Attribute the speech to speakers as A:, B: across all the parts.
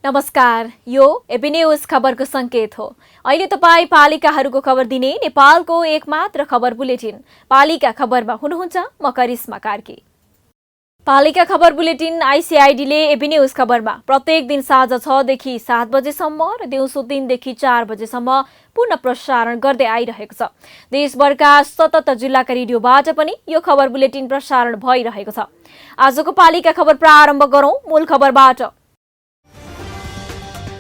A: नमस्कार, यो AB news खबरको संकेत हो। अहिले तपाईँ पालिकाहरूको खबर दिने नेपालको एकमात्र खबर बुलेटिन पालिका खबरमा हुनुहुन्छ। म करिश्मा कार्की। पालिका खबर बुलेटिन आइसिआइडीले एबी न्यूज खबरमा प्रत्येक दिन साँझ 6 देखि 7 बजेसम्म र दिउँसो 3 देखि 4 बजेसम्म पुनः प्रसारण गर्दै आइरहेको छ। देशभरका 77 जिल्लाका रेडियोबाट पनि यो खबर बुलेटिन प्रसारण भइरहेको छ। आजको पालिका खबर प्रारम्भ गरौं मूल खबरबाट।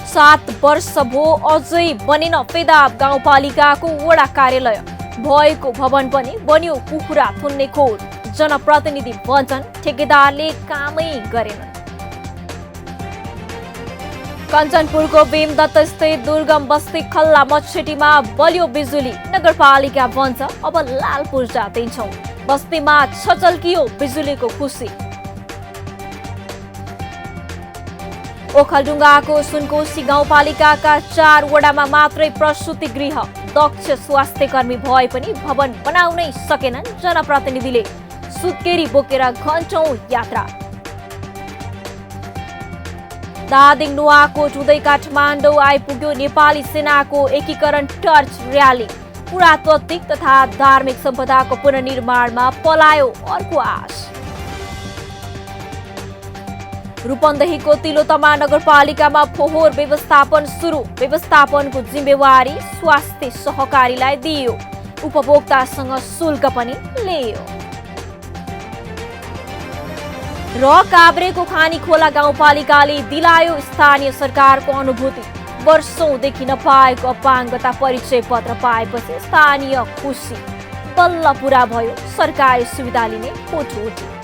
A: 7 वर्ष भो अझै बनेन फेदाब गाउँपालिकाको वडा कार्यालय। भएको भवन पनि बन्यो कुखुरा थुन्ने खोर। जनप्रतिनिधि भन्छन् ठेकेदारले कामै गरेनन्। कञ्चनपुरको भीमदत्त स्थित दुर्गम बस्ती खल्ला मच्छेटीमा बलियो बिजुली। नगरपालिका भन्छ अब लाल पूर्जा दिन्छौं। बस्तीमा छचल्कियो बिजुलीको खुसी। ओखलढुङ्गाको सुनकोशी गाउँपालिकाका 4 वडामा मात्रै प्रसुति गृह। दक्ष स्वास्थ्य कर्मी भए पनि भवन बनाउनै सकेनन् जनप्रतिनिधिले। सुत्केरी बोकेर घण्टौं यात्रा। दादिङ नुवाकोट हुँदै काठमाडौँ आइपुग्यो नेपाली सेनाको एकीकरण टर्च र्याली। पुरातात्विक तथा धार्मिक सम्पदाको पुनर्निर्माणमा पलायो अर्को आश। रूपन्देहीको तिलोतमा नगरपालिकामा फोहोर व्यवस्थापन सुरु। व्यवस्थापनको जिम्मेवारी स्वास्थ्य सहकारीलाई दिइयो। उपभोक्तासँग शुल्क पनि लियो। र काभ्रेको खानीखोला गाउँपालिकाले दिलायो स्थानीय सरकारको अनुभूति। वर्षौंदेखि नपाएको अपाङ्गता परिचय पत्र पाएपछि स्थानीय खुसी। बल्ल पूरा भयो सरकारी सुविधा लिने उठुउठी।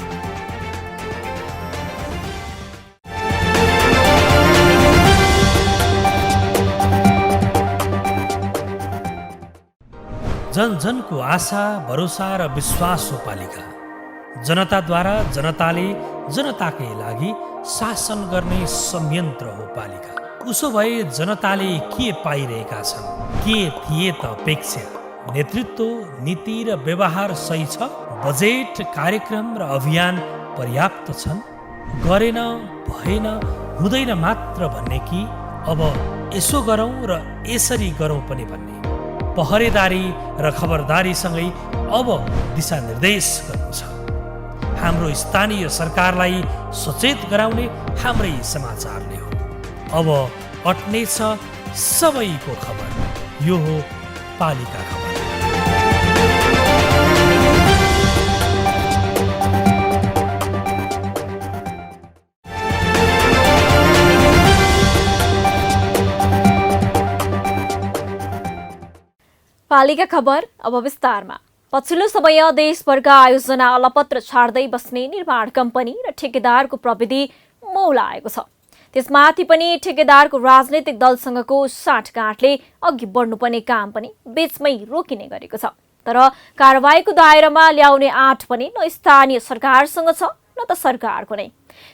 B: जन जनको आशा भरोसा र विश्वास हो पालिका। जनताद्वारा जनताले जनताकै लागि शासन गर्ने संयन्त्र हो पालिका। उसो भए जनताले के पाइरहेका छन्? के थिए त अपेक्षा? नेतृत्व, नीति र व्यवहार सही छ? बजेट, कार्यक्रम र अभियान पर्याप्त छन्? गरेन, भएन, हुँदैन मात्र भन्ने कि अब यसो गरौँ र यसरी गरौँ पनि भन्ने? पहरेदारी र खबरदारीसँगै अब दिशानिर्देश गर्नु छ। हाम्रो स्थानीय सरकारलाई सचेत गराउने हाम्रै समाचारले हो। अब अट्नेछ सबैको खबर। यो हो पालिका खबर।
A: पालिका खबर अब विस्तारमा। पछिल्लो समय देशभरका आयोजना अलपत्र छाड्दै बस्ने निर्माण कम्पनी र ठेकेदारको प्रविधि मौलाएको छ। त्यसमाथि पनि ठेकेदारको राजनैतिक दलसँगको साँठगाँठले अघि बढ्नुपर्ने काम पनि बीचमै रोकिने गरेको छ। तर कारबाहीको दायरामा ल्याउने आँट पनि न स्थानीय सरकारसँग छ न त सरकारको नै।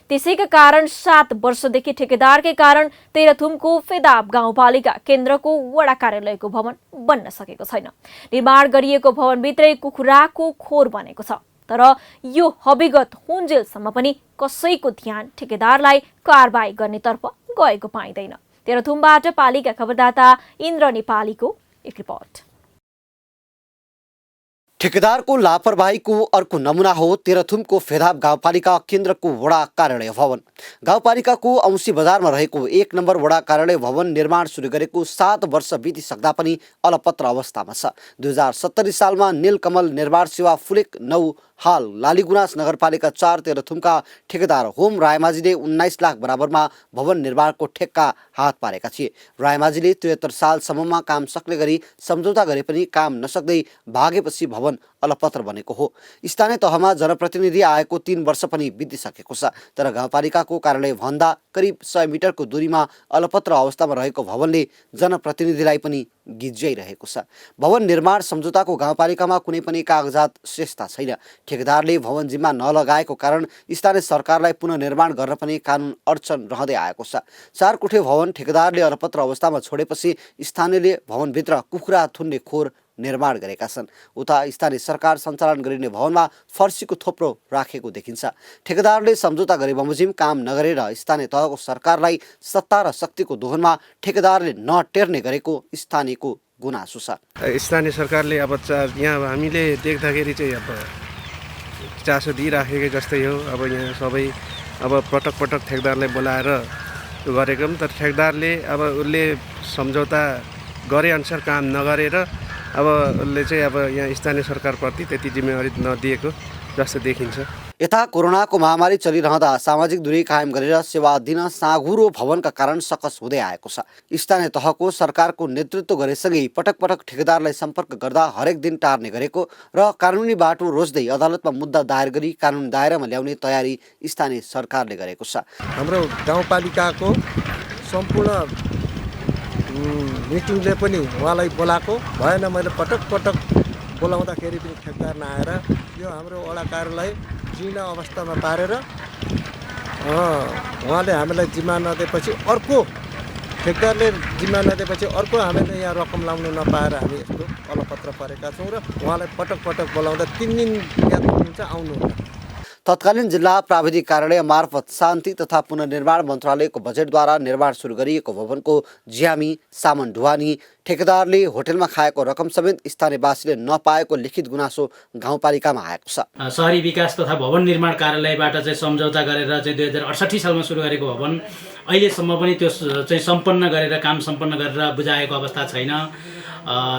A: त्यसैका कारण 7 वर्षदेखि ठेकेदारकै कारण तेह्रथुमको फेदाब गाउँपालिका केन्द्रको वडा कार्यालयको भवन बन्न सकेको छैन। निर्माण गरिएको भवनभित्रै कुखुराको खोर बनेको छ। तर यो हविगत हुन्जेलसम्म पनि कसैको ध्यान ठेकेदारलाई कारबाही गर्नेतर्फ गएको पाइँदैन। तेह्रथुमबाट पालिका खबरदाता इन्द्र नेपालीको एक रिपोर्ट।
C: ठेकेदारको लापरवाहीको अर्को नमुना हो तेह्रथुमको फेदाब गाउँपालिका केन्द्रको वडा कार्यालय भवन। गाउँपालिकाको औँसी बजारमा रहेको 1 नम्बर वडा कार्यालय भवन निर्माण सुरु गरेको 7 वर्ष बितिसक्दा पनि अलपत्र अवस्थामा छ। 2070 सालमा नीलकमल निर्माण सेवा फुलेक 9 हाल लालीगुराँस नगरपालिका 4 तेह्रथुमका ठेकेदार होम रायमाझीले 19 लाख बराबरमा भवन निर्माणको ठेक्का हात पारेका थिए। रायमाझीले 73 सालसम्ममा काम सक्ने गरी सम्झौता गरे पनि काम नसक्दै भागेपछि भवन अलपत्र बनेको हो। स्थानीय तहमा जनप्रतिनिधि आएको 3 वर्ष पनि बितिसकेको छ, तर गाउँपालिकाको कार्यालय भन्दा करिब 100 मिटरको दूरीमा अलपत्र अवस्थामा रहेको भवनले जनप्रतिनिधिलाई पनि गिज्याइरहेको छ। भवन निर्माण सम्झौताको गाउँपालिकामा कुनै पनि कागजात श्रेष्ठता छैन। ठेकेदारले भवन जिम्मा नलगाएको कारण स्थानीय सरकारलाई पुनर्निर्माण गर्न पनि कानुन अडचन रहँदै आएको छ। 4 कोठे भवन ठेकेदारले अलपत्र अवस्थामा छोडेपछि स्थानीयले भवनभित्र कुखुरा थुन्ने खोर निर्माण गरेका छन्। उता स्थानीय सरकार सञ्चालन गरिने भवनमा फर्सीको थोप्रो राखेको देखिन्छ। ठेकेदारले सम्झौता गरे बमोजिम काम नगरेर स्थानीय तहको सरकारलाई सत्ता र शक्तिको दोहनमा ठेकेदारले नटेर्ने गरेको स्थानीयको गुनासो छ।
D: स्थानीय सरकारले अब यहाँ हामीले देख्दाखेरि चाहिँ अब चासो दिइराखेकै जस्तै हो। अब यहाँ सबै अब पटक पटक ठेकेदारलाई बोलाएर गरेको पनि, तर ठेकेदारले अब उसले सम्झौता गरे अनुसार काम नगरेर अब उसले चाहिँ अब यहाँ स्थानीय सरकारप्रति त्यति जिम्मेवारी नदिएको जस्तो देखिन्छ।
C: यता कोरोनाको महामारी चलिरहँदा सामाजिक दूरी कायम गरेर सेवा दिन साँघुरो भवनका कारण सकस हुँदै आएको छ। स्थानीय तहको सरकारको नेतृत्व गरेसँगै पटक पटक ठेकेदारलाई सम्पर्क गर्दा हरेक दिन टार्ने गरेको र कानुनी बाटो रोज्दै अदालतमा मुद्दा दायर गरी कानुन दायरामा ल्याउने तयारी स्थानीय सरकारले गरेको छ।
E: हाम्रो गाउँपालिकाको सम्पूर्ण मिटिङले पनि उहाँलाई बोलाएको भएन। मैले पटक पटक बोलाउँदाखेरि पनि ठेकेदार नआएर यो हाम्रो वडा कार्यालय जीर्ण अवस्थामा पारेर उहाँले हामीलाई जिम्मा नदिएपछि अर्को ठेकेदारले जिम्मा नदिएपछि अर्को हामीले यहाँ रकम लाउनु नपाएर हामी यस्तो अलपत्र परेका छौँ र उहाँलाई पटक पटक बोलाउँदा 3 दिन याद हुन्छ आउनुहुन्न।
C: तत्कालीन जिल्ला प्राविधिक कार्यालय मार्फत शान्ति तथा पुनर्निर्माण मन्त्रालयको बजेटद्वारा निर्माण सुरु गरिएको भवनको ज्यामी सामान ढुवानी ठेकेदारले होटलमा खाएको रकम समेत स्थानीयवासीले नपाएको लिखित गुनासो गाउँपालिकामा आएको छ।
F: शहरी विकास तथा भवन निर्माण कार्यालयबाट चाहिँ सम्झौता गरेर चाहिँ 2068 सालमा सुरु गरेको भवन अहिलेसम्म पनि त्यो चाहिँ सम्पन्न गरेर काम सम्पन्न गरेर बुझाएको अवस्था छैन।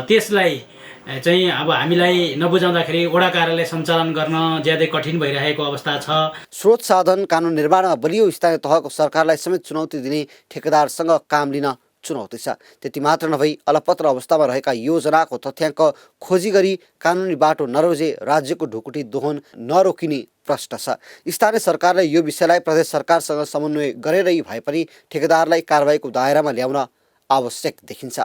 F: त्यसलाई चाहिँ अब हामीलाई नबुझाउँदाखेरि वडा कार्यालय सञ्चालन गर्न ज्यादै कठिन भइरहेको अवस्था छ।
C: स्रोत साधन कानुन निर्माणमा बलियो स्थानीय तहको सरकारलाई समेत चुनौती दिने ठेकेदारसँग काम लिन चुनौती छ। त्यति मात्र नभई अलपत्र अवस्थामा रहेका योजनाको तथ्याङ्क खोजी गरी कानुनी बाटो नरोजे राज्यको ढुकुटी दोहन नरोकिने प्रश्न छ। स्थानीय सरकारले यो विषयलाई प्रदेश सरकारसँग समन्वय गरेरै भए पनि ठेकेदारलाई कारबाहीको दायरामा ल्याउन आवश्यक देखिन्छ।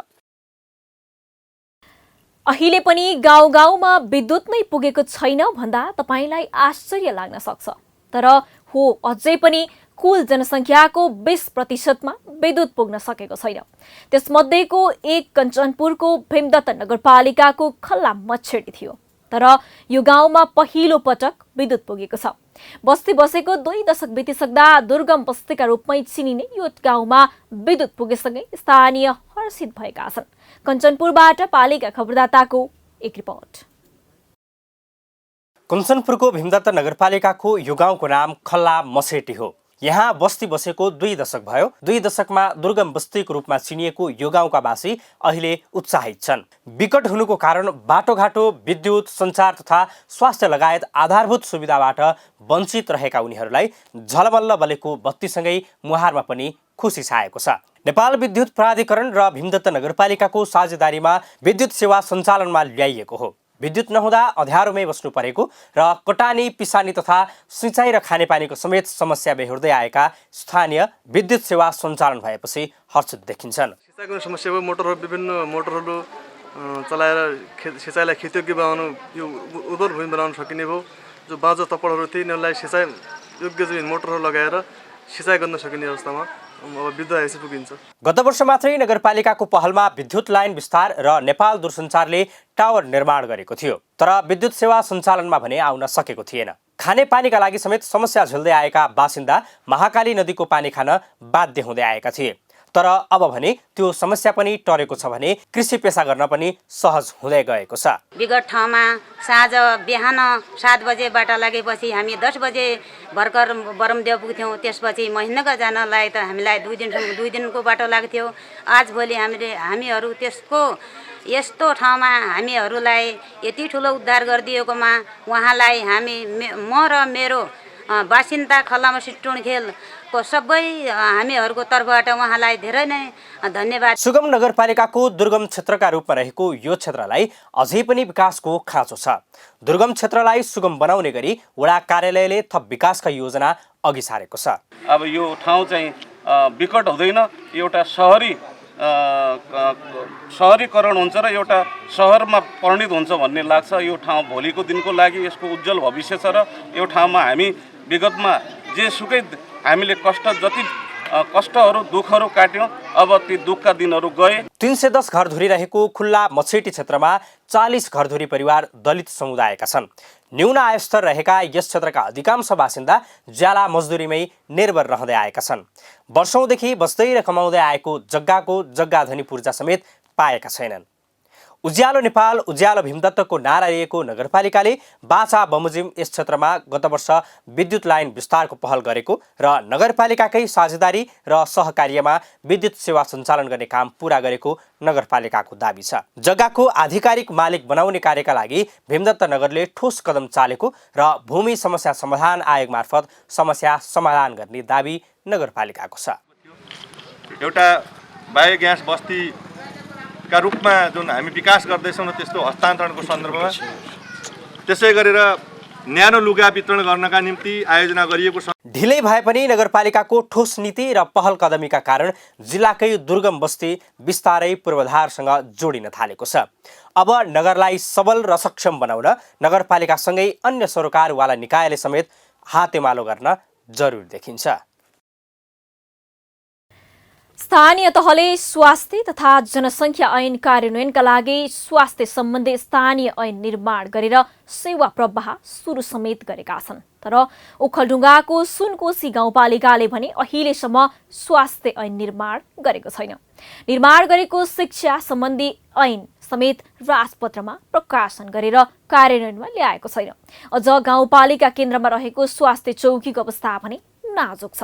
A: अहिले पनि गाउँ गाउँमा विद्युत नै पुगेको छैन भन्दा तपाईलाई आश्चर्य लाग्न सक्छ, तर हो अझै पनि कुल जनसङ्ख्याको 20% विद्युत पुग्न सकेको छैन। त्यसमध्येको एक कञ्चनपुरको भीमदत्त नगरपालिकाको खल्ला मच्छेडी थियो, तर यो गाउँमा पहिलो पटक विद्युत पुगेको छ। बस्ती बसेको 2 दशक बितिसक्दा दुर्गम बस्तीका रूपमै चिनिने यो गाउँमा विद्युत पुगेसँगै स्थानीय हर्षित भएका छन्। कञ्चनपुरबाट पालिका खबरदाताको एक रिपोर्ट।
G: कञ्चनपुरको भीमदत्त नगरपालिकाको यो गाउँको नाम खल्ला मसेटी हो। यहाँ बस्ती बसेको 2 दशक भयो। 2 दशकमा दुर्गम बस्तीको रूपमा चिनिएको यो गाउँका वासी अहिले उत्साहित छन्। विकट हुनुको कारण बाटोघाटो, विद्युत, सञ्चार तथा स्वास्थ्य लगायत आधारभूत सुविधाबाट वञ्चित रहेका उनीहरूलाई झलमल्ल बलेको बत्तीसँगै मुहारमा पनि खुसी छाएको छ। नेपाल विद्युत प्राधिकरण र भीमदत्त नगरपालिकाको साझेदारीमा विद्युत सेवा सञ्चालनमा ल्याइएको हो। विद्युत नहुँदा अँध्यारोमै बस्नु परेको र कटानी, पिसानी तथा सिँचाइ र खानेपानीको समेत समस्या बेहोर्दै आएका स्थानीय विद्युत सेवा सञ्चालन भएपछि हर्षित देखिन्छन्।
D: सिँचाइको समस्या भयो। विभिन्न मोटरहरू चलाएर सिँचाइलाई खेतयोग्य बनाउनु, यो उर्वर भूमि बनाउन सकिने भयो। जो बाँझो तपडहरू थिए यिनीहरूलाई सिँचाइ योग्य चाहिँ मोटरहरू लगाएर सिँचाइ गर्न सकिने अवस्थामा अब विद्युत आएपछि पुगिन्छ।
G: गत वर्ष मात्रै नगरपालिकाको पहलमा विद्युत लाइन विस्तार र नेपाल दूरसञ्चारले टावर निर्माण गरेको थियो, तर विद्युत सेवा सञ्चालनमा भने आउन सकेको थिएन। खानेपानीका लागि समेत समस्या झेल्दै आएका बासिन्दा महाकाली नदीको पानी खान बाध्य हुँदै आएका थिए। तर अब भने त्यो समस्या पनि टरेको छ भने कृषि पेसा गर्न पनि सहज हुँदै गएको छ।
H: विगत ठाउँमा साँझ बिहान 7 बजेबाट लागेपछि हामी 10 बजे भर्खर बरमदेव पुग्थ्यौँ। त्यसपछि महेन्द्रनगर जानलाई त हामीलाई 2 दिनको बाटो लाग्थ्यो। आजभोलि हामीहरू त्यसको यस्तो ठाउँमा हामीहरूलाई यति ठुलो उद्धार गरिदिएकोमा उहाँलाई म र मेरो बासिन्दा खल्लामा सिटुणखेलको सबै हामीहरूको तर्फबाट उहाँलाई धेरै नै धन्यवाद।
G: सुगम नगरपालिकाको दुर्गम क्षेत्रका रूपमा रहेको यो क्षेत्रलाई अझै पनि विकासको खाँचो छ। दुर्गम क्षेत्रलाई सुगम बनाउने गरी वडा कार्यालयले थप विकासका योजना अघि सारेको छ।
I: अब यो ठाउँ चाहिँ विकट हुँदैन, एउटा सहरीकरण हुन्छ र एउटा सहरमा परिणत हुन्छ भन्ने लाग्छ। यो ठाउँ भोलिको दिनको लागि यसको उज्जवल भविष्य छ र यो ठाउँमा हामी विगतमा जेसुकै हामीले कष्टहरू दुःखहरू काट्यौँ, अब ती दुःखका दिनहरू गए।
G: 310 घरधुरी रहेको खुल्ला मछेटी क्षेत्रमा 40 घरधुरी परिवार दलित समुदायका छन्। न्यून आयस्तर रहेका यस क्षेत्रका अधिकांश बासिन्दा ज्याला मजदुरीमै निर्भर रहँदै आएका छन्। वर्षौंदेखि बस्दै र कमाउँदै आएको जग्गाको जग्गाधनी पूर्जा समेत पाएका छैनन्। उज्यालो नेपाल उज्यालो भीमदत्तको नारा लिएको नगरपालिकाले बाचा बमोजिम यस क्षेत्रमा गत वर्ष विद्युत लाइन विस्तारको पहल गरेको र नगरपालिकाकै साझेदारी र सहकार्यमा विद्युत सेवा सञ्चालन गर्ने काम पूरा गरेको नगरपालिकाको दाबी छ। जग्गाको आधिकारिक मालिक बनाउने कार्यका लागि भीमदत्त नगरले ठोस कदम चालेको र भूमि समस्या समाधान आयोग मार्फत समस्या समाधान गर्ने दाबी नगरपालिकाको छ।
J: एउटा बायोग्यास बस्ती का रूपमा जुन हामी विकास गर्दैछौँ त्यस्तो हस्तान्तरणको सन्दर्भमा त्यसै गरेर न्यानो लुगा वितरण गर्नका निम्ति आयोजना गरिएको छ।
G: ढिलै भए पनि नगरपालिकाको ठोस नीति र पहल कदमीका कारण जिल्लाकै दुर्गम बस्ती बिस्तारै पूर्वाधारसँग जोडिन थालेको छ। अब नगरलाई सबल र सक्षम बनाउन नगरपालिकासँगै अन्य सरोकारवाला निकायले समेत हातेमालो गर्न जरुरी देखिन्छ।
A: स्थानीय तहले स्वास्थ्य तथा जनसङ्ख्या ऐन कार्यान्वयनका लागि स्वास्थ्य सम्बन्धी स्थानीय ऐन निर्माण गरेर सेवा प्रवाह सुरु समेत गरेका छन्। तर ओखलढुङ्गाको सुनकोशी गाउँपालिकाले भने अहिलेसम्म स्वास्थ्य ऐन निर्माण गरेको छैन। निर्माण गरेको शिक्षा सम्बन्धी ऐन समेत राजपत्रमा प्रकाशन गरेर कार्यान्वयनमा ल्याएको छैन। अझ गाउँपालिका केन्द्रमा रहेको स्वास्थ्य चौकीको अवस्था भने नाजुक छ।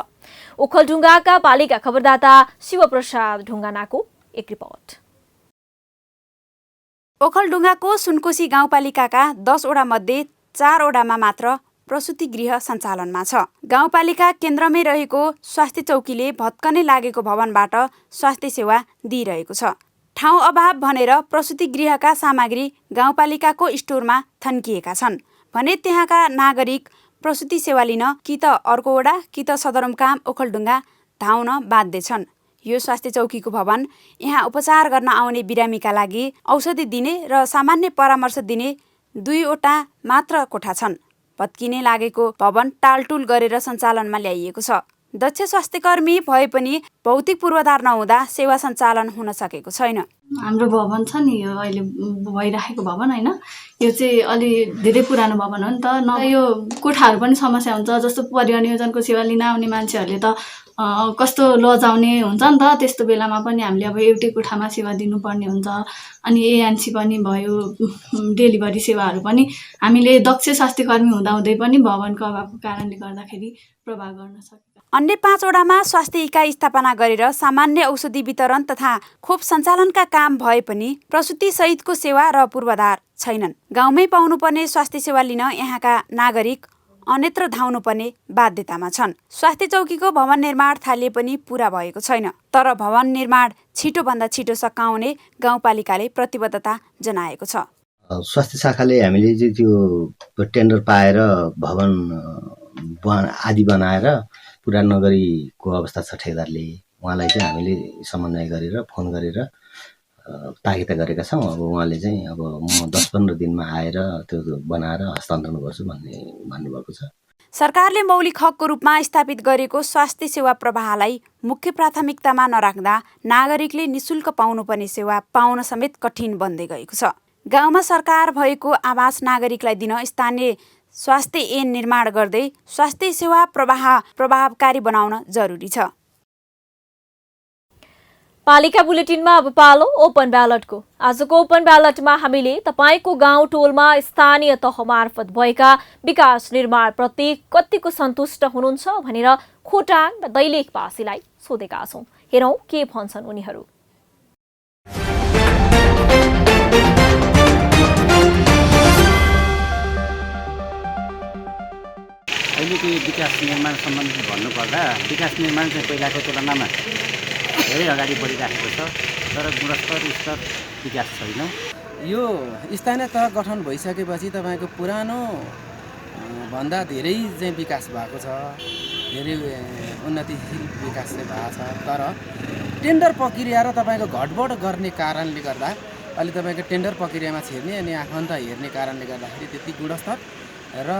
A: ओखलढुङ्गाका पालिका खबरदाता शिवप्रसाद ढुङ्गानाको एक रिपोर्ट।
K: ओखलढुङ्गाको सुनकोशी गाउँपालिकाका 10 वडा मध्ये 4 वडामा मात्र प्रसुति गृह सञ्चालनमा छ। गाउँपालिका केन्द्रमै रहेको स्वास्थ्य चौकीले भत्कनै लागेको भवनबाट स्वास्थ्य सेवा दिइरहेको छ। ठाउँ अभाव भनेर प्रसुति गृहका सामग्री गाउँपालिकाको स्टोरमा थन्किएका छन् भने त्यहाँका नागरिक प्रसुति सेवा लिन कि त अर्को वडा कि त सदरमुकाम ओखलढुङ्गा धाउन बाध्य छन्। यो स्वास्थ्य चौकीको भवन यहाँ उपचार गर्न आउने बिरामीका लागि औषधि दिने र सामान्य परामर्श दिने 2 वटा मात्र कोठा छन्। भत्किने लागेको भवन टालटुल गरेर सञ्चालनमा ल्याइएको छ। दक्ष स्वास्थ्यकर्मी भए पनि भौतिक पूर्वाधार नहुँदा सेवा सञ्चालन हुन सकेको छैन।
L: हाम्रो भवन छ नि, यो अहिले भइराखेको भवन होइन, यो चाहिँ अलि धेरै पुरानो भवन हो नि त। यो कोठाहरू पनि समस्या हुन्छ, जस्तो परिवार नियोजनको सेवा लिन आउने मान्छेहरूले त कस्तो लजाउने हुन्छ नि त। त्यस्तो बेलामा पनि हामीले अब एउटै कोठामा सेवा दिनुपर्ने हुन्छ। अनि एएनसी पनि भयो, डेलिभरी सेवाहरू पनि हामीले दक्ष स्वास्थ्यकर्मी हुँदाहुँदै पनि भवनको अभावको कारणले गर्दाखेरि प्रभाव गर्न सकेका।
K: अन्य 5 वडामा स्वास्थ्य इकाइ स्थापना गरेर सामान्य औषधि वितरण तथा खोप सञ्चालनका काम भए पनि प्रसुति सहितको सेवा र पूर्वाधार छैनन्। गाउँमै पाउनुपर्ने स्वास्थ्य सेवा लिन यहाँका नागरिक अन्यत्र धाउनुपर्ने बाध्यतामा छन्। स्वास्थ्य चौकीको भवन निर्माण थालिए पनि पूरा भएको छैन। तर भवन निर्माण छिटोभन्दा छिटो सकाउने गाउँपालिकाले प्रतिबद्धता जनाएको छ।
M: स्वास्थ्य शाखाले हामीले चाहिँ त्यो टेन्डर पाएर भवन आदि बनाएर पुरा नगरीको अवस्था छ। ठेकदारले उहाँलाई चाहिँ हामीले समन्वय गरेर फोन गरेर ताकिद गरेका छौँ। अब उहाँले चाहिँ अब म 10-15 दिनमा आएर त्यो बनाएर हस्तान्तरण गर्छु भन्नुभएको छ।
K: सरकारले मौलिक हकको रूपमा स्थापित गरेको स्वास्थ्य सेवा प्रवाहलाई मुख्य प्राथमिकतामा नराख्दा नागरिकले निशुल्क पाउनुपर्ने सेवा पाउन समेत कठिन बन्दै गएको छ। गाउँमा सरकार भएको आवास नागरिकलाई दिन स्थानीय स्वास्थ्य ऐन निर्माण गर्दै स्वास्थ्य सेवा प्रवाह प्रभावकारी बनाउन जरुरी छ।
A: पालिका बुलेटिनमा अब पालो ओपन ब्यालटको। आजको ओपन ब्यालटमा हामीले तपाईँको गाउँ टोलमा स्थानीय तह मार्फत भएका विकास निर्माणप्रति कतिको सन्तुष्ट हुनुहुन्छ भनेर खोटाङ र दैलेखवासीलाई सोधेका छौं। हेरौं के भन्छन् उनीहरू।
N: अहिलेको विकास निर्माण सम्बन्धी भन्नुपर्दा विकास निर्माण चाहिँ पहिलाको तुलनामा धेरै अगाडि बढिरहेको छ, तर गुणस्तर स्तर विकास छैन।
O: यो स्थानीय तह गठन भइसकेपछि तपाईँको पुरानो भन्दा धेरै चाहिँ विकास भएको छ, धेरै उन्नतिशील विकास चाहिँ भएको छ। तर टेन्डर प्रक्रिया र तपाईँको घटबड गर्ने कारणले गर्दा अहिले तपाईँको टेन्डर प्रक्रियामा छिर्ने अनि आफन्त हेर्ने कारणले गर्दाखेरि त्यति गुणस्तर र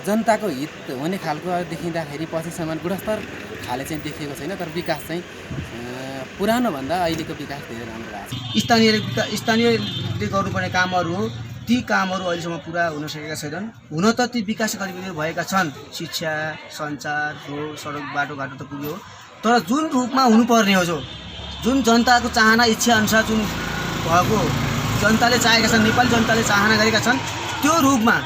O: जनताको हित हुने खालको देखिँदाखेरि पछिसम्म गुणस्तर खाले चाहिँ देखिएको छैन। तर विकास चाहिँ पुरानो भन्दा अहिलेको विकास धेरै राम्रो भएको छ।
P: स्थानीयले गर्नुपर्ने कामहरू हो, ती कामहरू अहिलेसम्म पुरा हुन सकेका छैनन्। हुन त ती विकास गतिविधिहरू भएका छन्, शिक्षा, सञ्चार, रोड, सडक, बाटोघाटो त पुग्यो, तर जुन रूपमा हुनुपर्ने हो, जुन जनताको चाहना इच्छा अनुसार जुन भएको जनताले चाहेका छन्, नेपाली जनताले चाहना गरेका छन्, त्यो रूपमा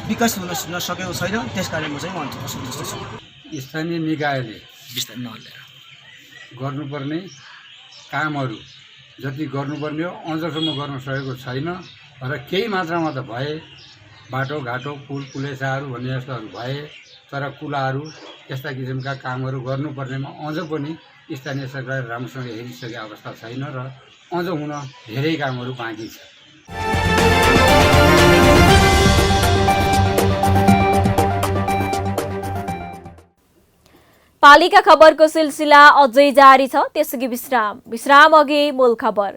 P: विकास हुन नसकेको छैन। त्यसकारण म चाहिँ असन्तुष्ट छु।
Q: स्थानीय निकायले गर्नुपर्ने कामहरू जति गर्नुपर्ने हो अझसम्म गर्न सकेको छैन र केही मात्रामा त भए, बाटोघाटो, पुल पुलेसाहरू भन्ने जस्ताहरू भए, तर कुलाहरू यस्ता किसिमका कामहरू गर्नुपर्नेमा अझ पनि स्थानीय सरकारले राम्रोसँग हेरिसकेको अवस्था छैन र अझ हुन धेरै कामहरू बाँकी छ।
A: पालिका खबरको सिलसिला अझै जारी छ, त्यसअघि विश्राम अघि मूल खबर।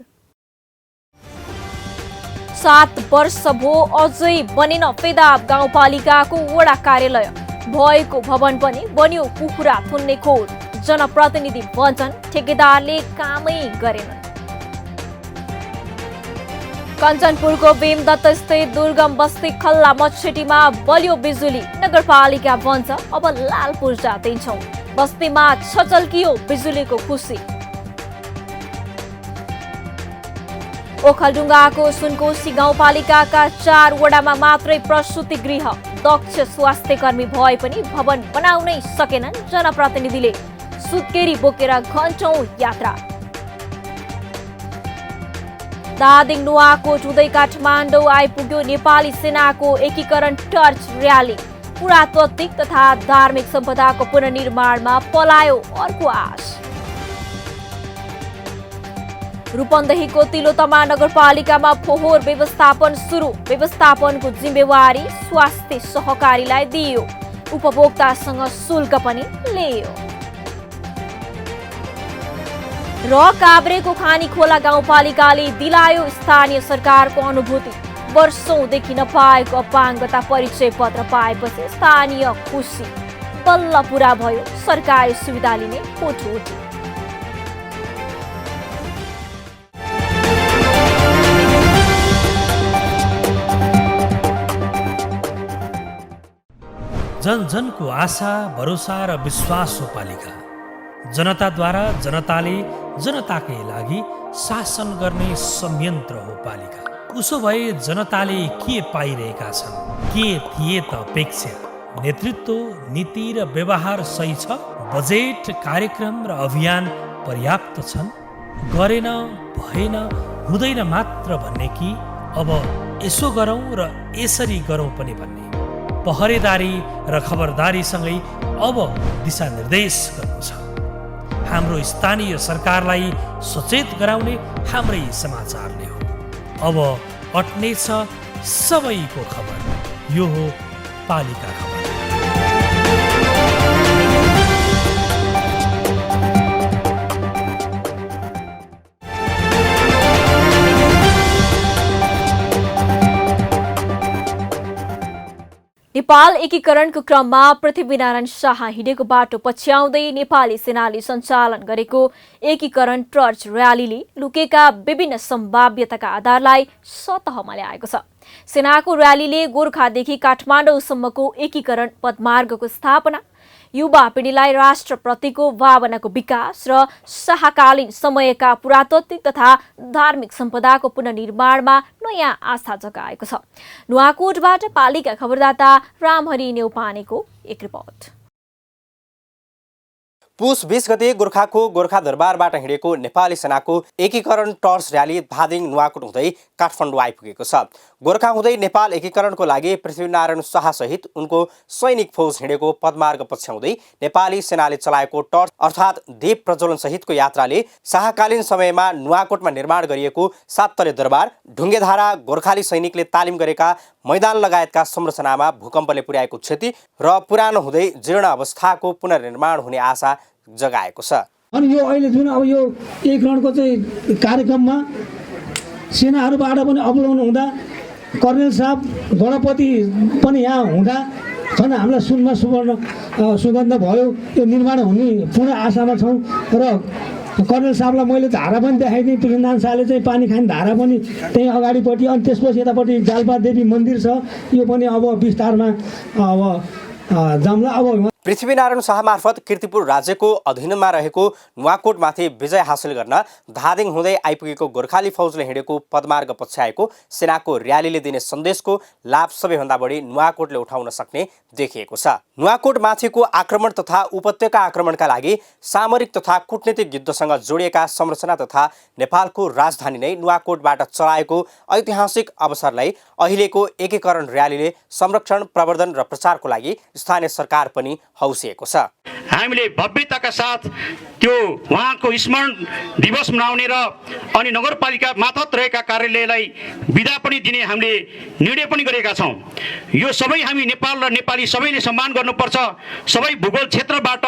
A: 7 वर्ष भो अझै बनेन फेदाब गाउँपालिकाको वडा कार्यालय, भएको भवन पनि बन्यो कुखुरा थुन्ने खोर। जनप्रतिनिधि भन्छन् ठेकेदारले कामै गरेनन्। कञ्चनपुरको भीमदत्त स्थित दुर्गम बस्ती खल्ला मछेटीमा बल्यो बिजुली, नगरपालिका भन्छ अब लाल पूर्जा दिन्छौं। बस्तीमा छचल्कियो बिजुलीको खुसी। ओखलढुङ्गाको सुनकोशी गाउँपालिकाका 4 वडामा मात्रै प्रसुति गृह, दक्ष स्वास्थ्य कर्मी भए पनि भवन बनाउनै सकेनन् जनप्रतिनिधिले। सुत्केरी बोकेर घण्टौं यात्रा। दादिङ नुवाकोट हुँदै काठमाडौँ आइपुग्यो नेपाली सेनाको एकीकरण टर्च र्याली। पुरातात्विक तथा धार्मिक सम्पदाको पुनर्निर्माणमा पलायो अर्को आश। रूपन्देहीको तिलोतमा नगरपालिकामा फोहोर व्यवस्थापन सुरु, व्यवस्थापनको जिम्मेवारी स्वास्थ्य सहकारीलाई दिइयो, उपभोक्तासँग शुल्क पनि लियो। र काभ्रेको खानीखोला गाउँपालिकाले दिलायो स्थानीय सरकारको अनुभूति। वर्षौंदेखि नपाएको अपाङ्गता परिचय पत्र पाएपछि स्थानीय खुसी, बल्ल पूरा भयो सरकारी सुविधा लिने कोठोटी।
B: जन जनको आशा, भरोसा र विश्वास हो पालिका। जनताद्वारा जनताले जनताकै लागि शासन गर्ने संयन्त्र हो पालिका। उसो भए जनताले के पाइरहेका छन्, के थिए त अपेक्षा? नेतृत्व, नीति र व्यवहार सही छ? बजेट, कार्यक्रम र अभियान पर्याप्त छन्? गरेन, भएन, हुँदैन मात्र भन्ने कि अब यसो गरौँ र यसरी गरौँ पनि भन्ने? पहरेदारी र खबरदारीसँगै अब दिशानिर्देश गर्नु छ। हाम्रो स्थानीय सरकारलाई सचेत गराउने हाम्रै समाचारले हो। अब अट्ने छ सबैको खबर। यो हो पालिका खबर।
A: नेपाल एकीकरणको क्रममा पृथ्वीनारायण शाह हिँडेको बाटो पछ्याउँदै नेपाली सेनाले सञ्चालन गरेको एकीकरण टर्च र्यालीले लुकेका विभिन्न सम्भाव्यताका आधारलाई सतहमा ल्याएको छ। सेनाको र्यालीले गोर्खादेखि काठमाडौँसम्मको एकीकरण पदमार्गको स्थापना, युवा पिँढीलाई राष्ट्रप्रतिको भावनाको विकास र शाहकालीन समयका पुरातात्विक तथा धार्मिक सम्पदाको पुनर्निर्माणमा नयाँ आशा जगाएको छ। नुवाकोटबाट पालिका खबरदाता रामहरि नेउपानेको एक रिपोर्ट।
G: पुस 20 गते गोर्खाको गोर्खा दरबारबाट हिँडेको नेपाली सेनाको एकीकरण टर्च र्याली धादिङ नुवाकोट हुँदै काठमाडौँ आइपुगेको छ। गोर्खा हुँदै नेपाल एकीकरणको लागि पृथ्वीनारायण शाहसहित उनको सैनिक फौज हिँडेको पदमार्ग पछ्याउँदै नेपाली सेनाले चलाएको टर्च अर्थात् दीप प्रज्वलन सहितको यात्राले शाहकालीन समयमा नुवाकोटमा निर्माण गरिएको 7 तले दरबार, ढुङ्गेधारा, गोर्खाली सैनिकले तालिम गरेका मैदान लगायतका संरचनामा भूकम्पले पुर्याएको क्षति र पुरानो हुँदै जीर्ण अवस्थाको पुनर्निर्माण हुने आशा जगाएको छ।
R: अनि यो अहिले जुन अब यो एकीकरणको चाहिँ कार्यक्रममा सेनाहरूबाट पनि अवलोकन हुँदा कर्नेल साहब गणपति पनि यहाँ हुँदा झन् हामीलाई सुनमा सुगन्ध भयो। यो निर्माण हुने पूर्ण आशामा छौँ र कर्नेल साहबलाई मैले धारा पनि देखाइदिएँ। पृथ्वीनारायण शाहले चाहिँ पानी खाने धारा पनि त्यहीँ अगाडिपट्टि, अनि त्यसपछि यतापट्टि जालपा देवी मन्दिर छ, यो पनि अब विस्तारमा अब जाम्ला। अब
G: पृथ्वीनारायण शाह मार्फत कीर्तिपुर राज्यको अधीनमा रहेको नुवाकोटमाथि विजय हासिल गर्न धादिङ हुँदै आइपुगेको गोर्खाली फौजले हिँडेको पदमार्ग पछ्याएको सेनाको र्यालीले दिने सन्देशको लाभ सबैभन्दा बढी नुवाकोटले उठाउन सक्ने देखिएको छ। नुवाकोटमाथिको आक्रमण तथा उपत्यका आक्रमणका लागि सामरिक तथा कूटनीतिक युद्धसँग जोडिएका संरचना तथा नेपालको राजधानी नै नुवाकोटबाट चलाएको ऐतिहासिक अवसरलाई अहिलेको एकीकरण र्यालीले संरक्षण, प्रवर्धन र प्रचारको लागि स्थानीय सरकार पनि हौसिएको छ।
S: हामीले भव्यताका साथ त्यो उहाँको स्मरण दिवस मनाउने र अनि नगरपालिका मातहत रहेका कार्यालयलाई बिदा पनि दिने हामीले निर्णय पनि गरेका छौँ। यो सबै हामी नेपाल र नेपाली सबैले सम्मान गर्नुपर्छ, सबै भूगोल क्षेत्रबाट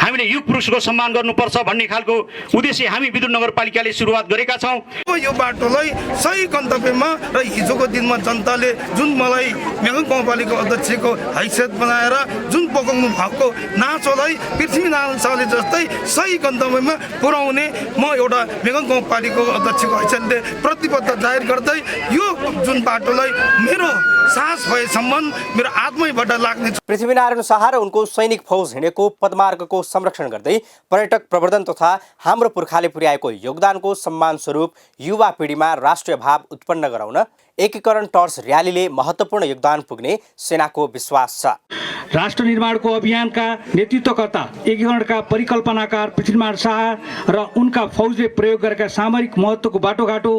S: हामीले युग पुरुषको सम्मान गर्नुपर्छ भन्ने खालको उद्देश्य हामी विद्युत नगरपालिकाले सुरुवात गरेका छौँ।
T: यो बाटोलाई सही गन्तव्यमा र हिजोको दिनमा जनताले जुन मलाई मेगन गाउँपालिका अध्यक्षको हैसियत बनाएर जुन पकाउनु भएको नाचोलाई पृथ्वीनारायण शाहले जस्तै सही गन्तव्यमा पुर्याउने म एउटा मेगन गाउँपालिकाको अध्यक्षको हैसियतले प्रतिबद्धता जाहेर गर्दै यो जुन बाटोलाई मेरो सास भएसम्म मेरो आत्मैबाट लाग्ने।
G: पृथ्वीनारायण शाह र उनको सैनिक फौज हिँडेको पदमार्गको संरक्षण गर्दै पर्यटक प्रवर्धन तथा हाम्रो पुर्खाले पुर्याएको योगदानको सम्मान स्वरूप युवा पिँढीमा राष्ट्रिय भाव उत्पन्न गराउन एकीकरण टर्च र्यालीले महत्त्वपूर्ण योगदान पुग्ने सेनाको विश्वास छ।
U: राष्ट्र निर्माणको अभियानका नेतृत्वकर्ता एकीकरणका परिकल्पनाकार पृथ्वीनारायण शाह र उनका फौजले प्रयोग गरेका सामरिक महत्त्वको बाटोघाटो,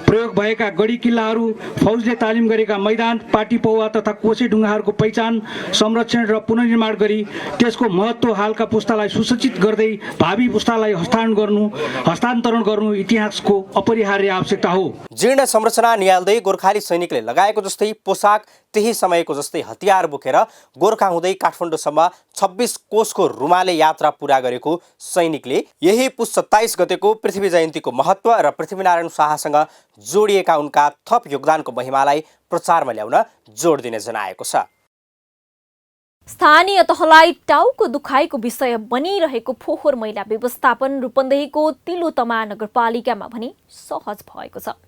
U: प्रयोग भएका गढी किल्लाहरू, फौजले तालिम गरेका मैदान, पाटी पौवा तथा कोसे ढुङ्गाहरूको पहिचान, संरक्षण र पुनर्निर्माण गरी त्यसको महत्त्व हालका पुस्तालाई सुसूचित गर्दै भावी पुस्तालाई हस्तान्तरण गर्नु इतिहासको अपरिहार्य आवश्यकता हो।
G: जीर्ण संरचना निहाल्दै गोर्खाली सैनिकले लगाएको जस्तै पोसाक, त्यही समयको जस्तै हतियार बोकेर गोर्खा हुँदै काठमाडौँसम्म 26 कोसको रुमाले यात्रा पुरा गरेको सैनिकले यही पुस 27 गतेको पृथ्वी जयन्तीको महत्त्व र पृथ्वीनारायण शाहसँग जोडिएका उनका थप योगदानको महिमालाई प्रचारमा ल्याउन जोड दिने जनाएको छ।
A: स्थानीय तहलाई टाउको दुखाइको विषय बनिरहेको फोहोर मैला व्यवस्थापन रूपन्देहीको तिलोतमा नगरपालिकामा भने सहज भएको छ।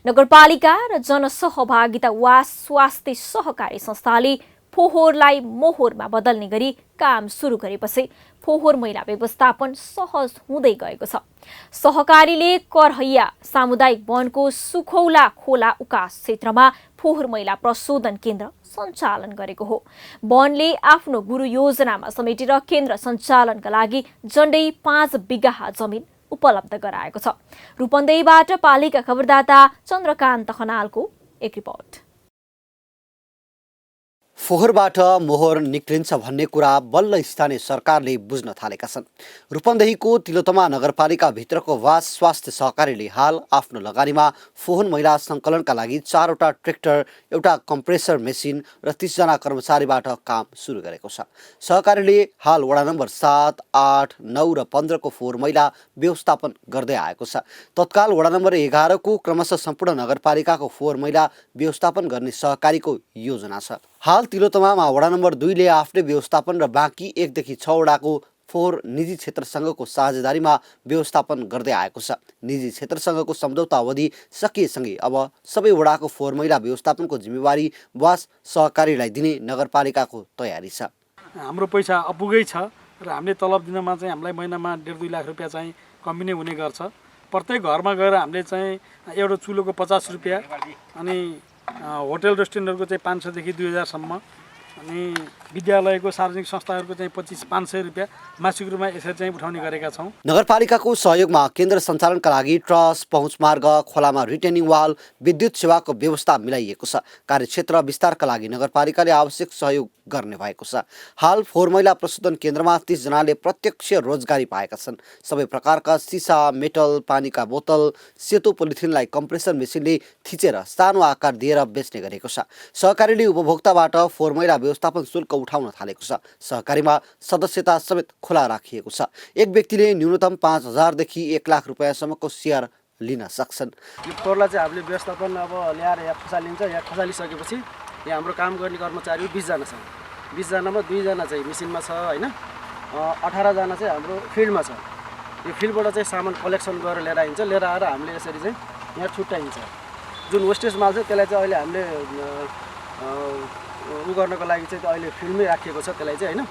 A: नगरपालिका र जनसहभागिता वा स्वास्थ्य सहकारी संस्थाले फोहोरलाई मोहोरमा बदल्ने गरी काम सुरु गरेपछि फोहोर मैला व्यवस्थापन सहज हुँदै गएको छ। सहकारीले करहैया सामुदायिक वनको सुखौला खोला उकास क्षेत्रमा फोहोर मैला प्रशोधन केन्द्र सञ्चालन गरेको हो। वनले आफ्नो गुरु योजनामा समेटेर केन्द्र सञ्चालनका लागि झन्डै 5 बिघा जमिन उपलब्ध गराएको छ। रूपन्देहीबाट पालिका खबरदाता चन्द्रकान्त खनालको एक रिपोर्ट।
C: फोहोरबाट मोहर निक्लिन्छ भन्ने कुरा बल्ल स्थानीय सरकारले बुझ्न थालेका छन्। रूपन्देहीको तिलोतमा नगरपालिका भित्रको वास स्वास्थ्य सहकारीले हाल आफ्नो लगानीमा फोहोर मैला सङ्कलनका लागि 4वटा ट्र्याक्टर, एउटा कम्प्रेसर मेसिन र 30 जना कर्मचारीबाट काम सुरु गरेको छ। सहकारीले हाल वडा नम्बर 7, 8, 9 र 15 को फोहोर मैला व्यवस्थापन गर्दै आएको छ। तत्काल वडा नम्बर 11 को क्रमशः सम्पूर्ण नगरपालिकाको फोहोर मैला व्यवस्थापन गर्ने सहकारीको योजना छ। हाल तिलोतमामा वडा नम्बर 2 ले आफ्नै व्यवस्थापन र बाँकी 1 देखि 6 वडाको फोहोर निजी क्षेत्रसँगको साझेदारीमा व्यवस्थापन गर्दै आएको छ। निजी क्षेत्रसँगको सम्झौता अवधि सकिएसँगै अब सबै वडाको फोहोर मैला व्यवस्थापनको जिम्मेवारी वास सहकारीलाई दिने नगरपालिकाको तयारी छ।
U: हाम्रो पैसा अपुगै छ र हामीले तलब दिनमा चाहिँ हामीलाई महिनामा 1.5-2 लाख रुपियाँ चाहिँ कमी नै हुने गर्छ। प्रत्येक घरमा गएर हामीले चाहिँ एउटा चुलोको 50 रुपियाँ अनि होटल रेस्टुरेन्टहरूको चाहिँ 500 देखि 2000 सम्म अनि विद्यालयको सार्वजनिक संस्थाहरूको चाहिँ 2500 रुपियाँ मासिक रूपमा यसरी चाहिँ उठाउने गरेका छौँ।
C: नगरपालिकाको सहयोगमा केन्द्र सञ्चालनका लागि ट्रस, पहुँचमार्ग, खोलामा रिटेनिङ वाल, विद्युत सेवाको व्यवस्था मिलाइएको छ। कार्यक्षेत्र विस्तारका लागि नगरपालिकाले आवश्यक सहयोग गर्ने भएको छ। हाल फोहोर मैला प्रशोधन केन्द्रमा 30 जनाले प्रत्यक्ष रोजगारी पाएका छन्। सबै प्रकारका सिसा, मेटल, पानीका बोतल, सेतो पोलिथिनलाई कम्प्रेसर मेसिनले थिचेर सानो आकार दिएर बेच्ने गरेको छ। सहकारीले उपभोक्ताबाट फोहोर मैला व्यवस्थापन शुल्क उठाउन थालेको छ। सहकारीमा सदस्यता समेत खुला राखिएको छ। एक व्यक्तिले न्यूनतम 5000 देखि 1 लाख रुपियाँसम्मको सेयर लिन सक्छन्।
E: यो फोहोरलाई चाहिँ हामीले व्यवस्थापन अब ल्याएर यहाँ खसालिन्छ। यहाँ खसालिसकेपछि यहाँ हाम्रो काम गर्ने कर्मचारी 20 जना छन्। 20 जनामा 2 जना चाहिँ मेसिनमा छ हैन, 18 जना चाहिँ हाम्रो फिल्डमा छ। यो फिल्डबाट चाहिँ सामान कलेक्सन गरेर लिएर आइन्छ। लिएर आएर हामीले यसरी चाहिँ यहाँ छुट्याइन्छ। जुन वेस्टेज माल छ त्यसलाई चाहिँ अहिले हामीले उ गर्नको लागि चाहिँ अहिले फिल्डमै राखिएको छ। त्यसलाई चाहिँ हैन,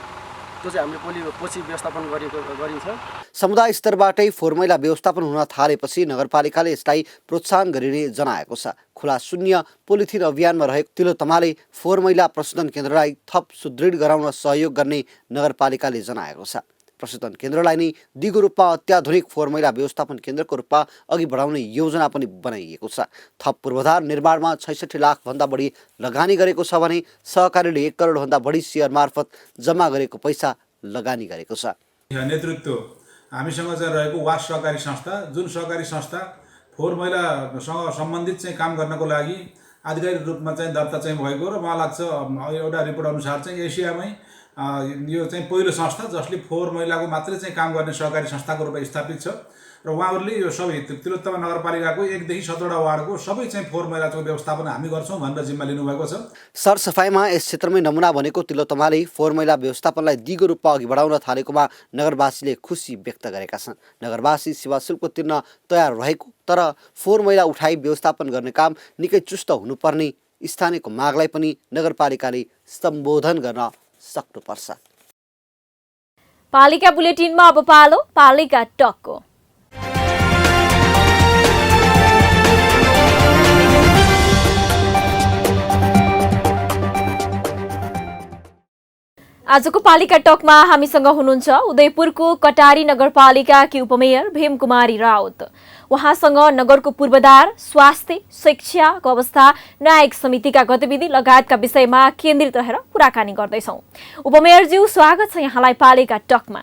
E: त्यो चाहिँ हामीले पछि व्यवस्थापन गरिन्छ।
C: समुदाय स्तरबाटै फोहोर मैला व्यवस्थापन हुन थालेपछि नगरपालिकाले यसलाई प्रोत्साहन गरिने जनाएको छ। खुला शून्य पोलिथिन अभियानमा रहेको तिलोत्तमाले फोहोर मैला प्रशोधन केन्द्रलाई थप सुदृढ गराउन सहयोग गर्ने नगरपालिकाले जनाएको छ। प्रशोधन केन्द्रलाई नै दिगो रूपमा अत्याधुनिक फोहोर मैला व्यवस्थापन केन्द्रको रूपमा अघि बढाउने योजना पनि बनाइएको छ। थप पूर्वाधार निर्माणमा 66 लाख भन्दा बढी लगानी गरेको छ भने सहकारीले 1 करोड भन्दा बढी सेयर मार्फत जम्मा गरेको पैसा लगानी गरेको छ।
V: नेतृत्व हामीसँग चाहिँ रहेको वास सहकारी संस्था, जुन सहकारी संस्था फोहोर मैलासँग सम्बन्धित चाहिँ काम गर्नको लागि आधिकारिक रूपमा चाहिँ दर्ता चाहिँ भएको र मलाई लाग्छ एउटा रिपोर्ट अनुसार चाहिँ एसियामै यो चाहिँ पहिलो संस्था जसले फोहोर मैलाको मात्रै चाहिँ काम गर्ने सहकारी संस्थाको रूपमा स्थापित छ र उहाँहरूले यो सबै तिलोत्तमा नगरपालिकाको 1 देखि 17वटा वार्डको सबै चाहिँ फोहोर मैलाको व्यवस्थापन हामी गर्छौँ भनेर जिम्मा लिनुभएको छ।
C: सरसफाइमा यस क्षेत्रमै नमुना बनेको तिलोत्तमाले फोहोर मैला व्यवस्थापनलाई दिगो रूपमा अघि बढाउन थालेकोमा नगरवासीले खुसी व्यक्त गरेका छन्। नगरवासी सेवा शुल्क तिर्न तयार रहेको तर फोहोर मैला उठाई व्यवस्थापन गर्ने काम निकै चुस्त हुनुपर्ने स्थानीयको मागलाई पनि नगरपालिकाले सम्बोधन गर्न सक्नुपर्छ।
A: पालिका बुलेटिनमा अब पालो पालिका टकको। आजको पालिका टकमा हामीसँग हुनुहुन्छ उदयपुरको कटारी नगरपालिकाकी उपमेयर भीमकुमारी राउत। उहाँसँग नगरको पूर्वाधार, स्वास्थ्य, शिक्षाको अवस्था, न्यायिक समितिका गतिविधि लगायतका विषयमा केन्द्रित रहेर कुराकानी गर्दैछौँ। उपमेयरज्यू, स्वागत छ यहाँलाई पालिका टकमा।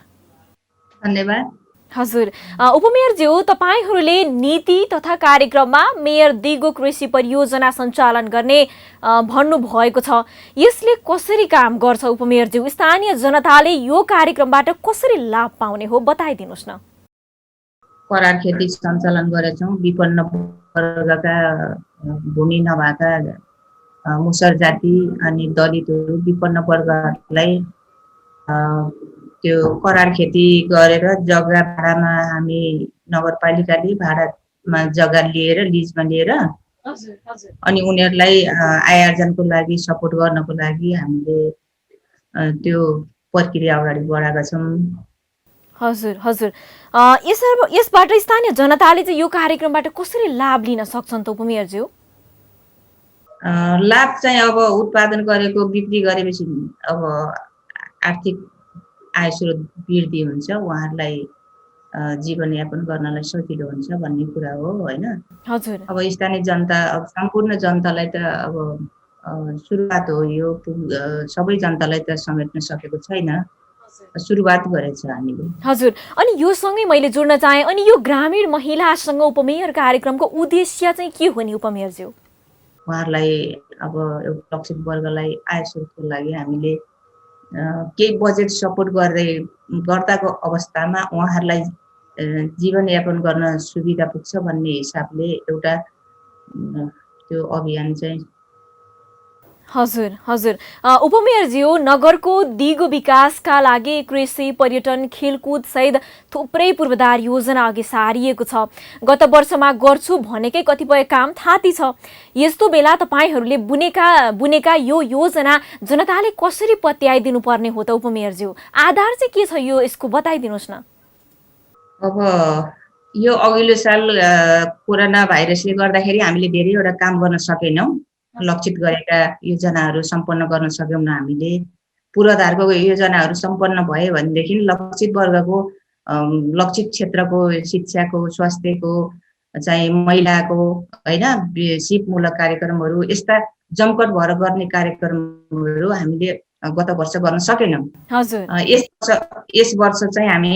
W: धन्यवाद।
A: हजुर, उपमेयरज्यू, तपाईहरूले नीति तथा कार्यक्रममा मेयर दिगो कृषि परियोजना सञ्चालन गर्ने भन्नुभएको छ। यसले कसरी काम गर्छ उपमेयरज्यू? स्थानीय जनताले यो कार्यक्रमबाट कसरी लाभ पाउने हो बताइदिनुहोस् न।
W: करार खेती सञ्चालन गरेछौँ। विपन्न वर्गका भूमि नभएका मुसर जाति अनि दलितहरू विपन्न वर्गलाई त्यो करार खेती गरेर जग्गा भाडामा हामी नगरपालिकाले भाडामा जग्गा लिएर लिजमा लिएर अनि उनीहरूलाई आय आर्जनको लागि सपोर्ट गर्नको लागि हामीले त्यो प्रक्रिया अगाडि बढाएका छौँ।
A: हजुर हजुर, यसबाट स्थानीय जनताले चाहिँ यो कार्यक्रमबाट कसरी लाभ लिन सक्छन् त उपमेयरज्यू?
W: लाभ चाहिँ अब उत्पादन गरेको बिक्री गरेपछि अब आर्थिक आय स्रोत वृद्धि हुन्छ, उहाँहरूलाई जीवनयापन गर्नलाई सजिलो हुन्छ भन्ने कुरा हो होइन।
A: हजुर,
W: अब स्थानीय जनता, अब सम्पूर्ण जनतालाई त अब सुरुवात हो यो, सबै जनतालाई त समेट्न सकेको छैन, सुरुवात गरेछ हामीले।
A: हजुर, अनि यो सँगै मैले जोड्न चाहे, अनि यो ग्रामीण महिलासँग उपमेयर कार्यक्रमको उद्देश्य चाहिँ के हो नि उपमेयरज्यू?
W: उहाँहरूलाई अब एउटा लक्षित वर्गलाई आय स्रोतको लागि हामीले केही बजेट सपोर्ट गर्दाको अवस्थामा उहाँहरूलाई जीवनयापन गर्न सुविधा पुग्छ भन्ने हिसाबले एउटा त्यो अभियान चाहिँ
A: हजुर हजुर उपमेयरज्यू नगरको दिगो विकासका लागि कृषि पर्यटन खेलकुद सहित थुप्रै पूर्वाधार योजना अघि सारिएको छ। गत वर्षमा गर्छु भनेकै कतिपय काम थाती छ। यस्तो बेला तपाईहरूले बुनेका यो योजना जनताले कसरी पत्याइदिनु पर्ने हो त उपमेयरज्यू? आधार चाहिँ के छ यो, यसको बताइदिनुहोस् न।
W: अब यो अघिल्लो साल कोरोना भाइरसले गर्दाखेरि हामीले धेरैवटा काम गर्न सकेनौँ। लक्षित गरेका योजनाहरू सम्पन्न गर्न सकेनौँ हामीले। पूर्वाधारको योजनाहरू सम्पन्न भयो भनेदेखि लक्षित वर्गको लक्षित क्षेत्रको शिक्षाको, स्वास्थ्यको, चाहिँ महिलाको होइन सिपमूलक कार्यक्रमहरू, यस्ता जमकट भएर गर्ने कार्यक्रमहरू हामीले गत वर्ष गर्न सकेनौँ।
A: हजुर।
W: यस वर्ष चाहिँ हामी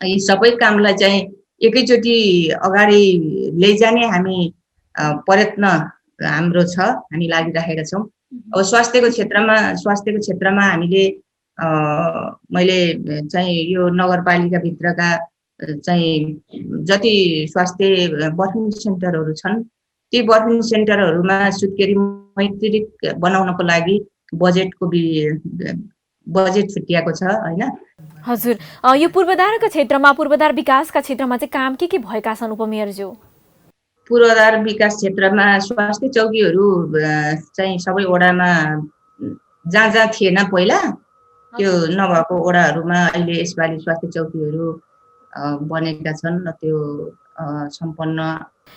W: यी सबै कामलाई चाहिँ एकैचोटि अगाडि लैजाने हामी प्रयत्न हाम्रो छ, हामी लागिरहेका छौँ। अब स्वास्थ्यको क्षेत्रमा हामीले मैले चाहिँ यो नगरपालिकाभित्रका चाहिँ जति स्वास्थ्य बर्थिङ सेन्टरहरू छन् ती बर्थिङ सेन्टरहरूमा सुत्केरी मैत्रिक बनाउनको लागि बजेट छुट्याएको छ होइन।
A: हजुर, यो पूर्वाधारका क्षेत्रमा, पूर्वाधार विकासका क्षेत्रमा चाहिँ काम के भएका छन् उपमेयरज्यू?
W: पूर्वाधार विकास क्षेत्रमा स्वास्थ्य चौकीहरू चाहिँ सबै वडामा जहाँ थिएन पहिला, त्यो नभएको वडाहरूमा अहिले यसपालि स्वास्थ्य चौकीहरू बनेका छन्। त्यो सम्पन्न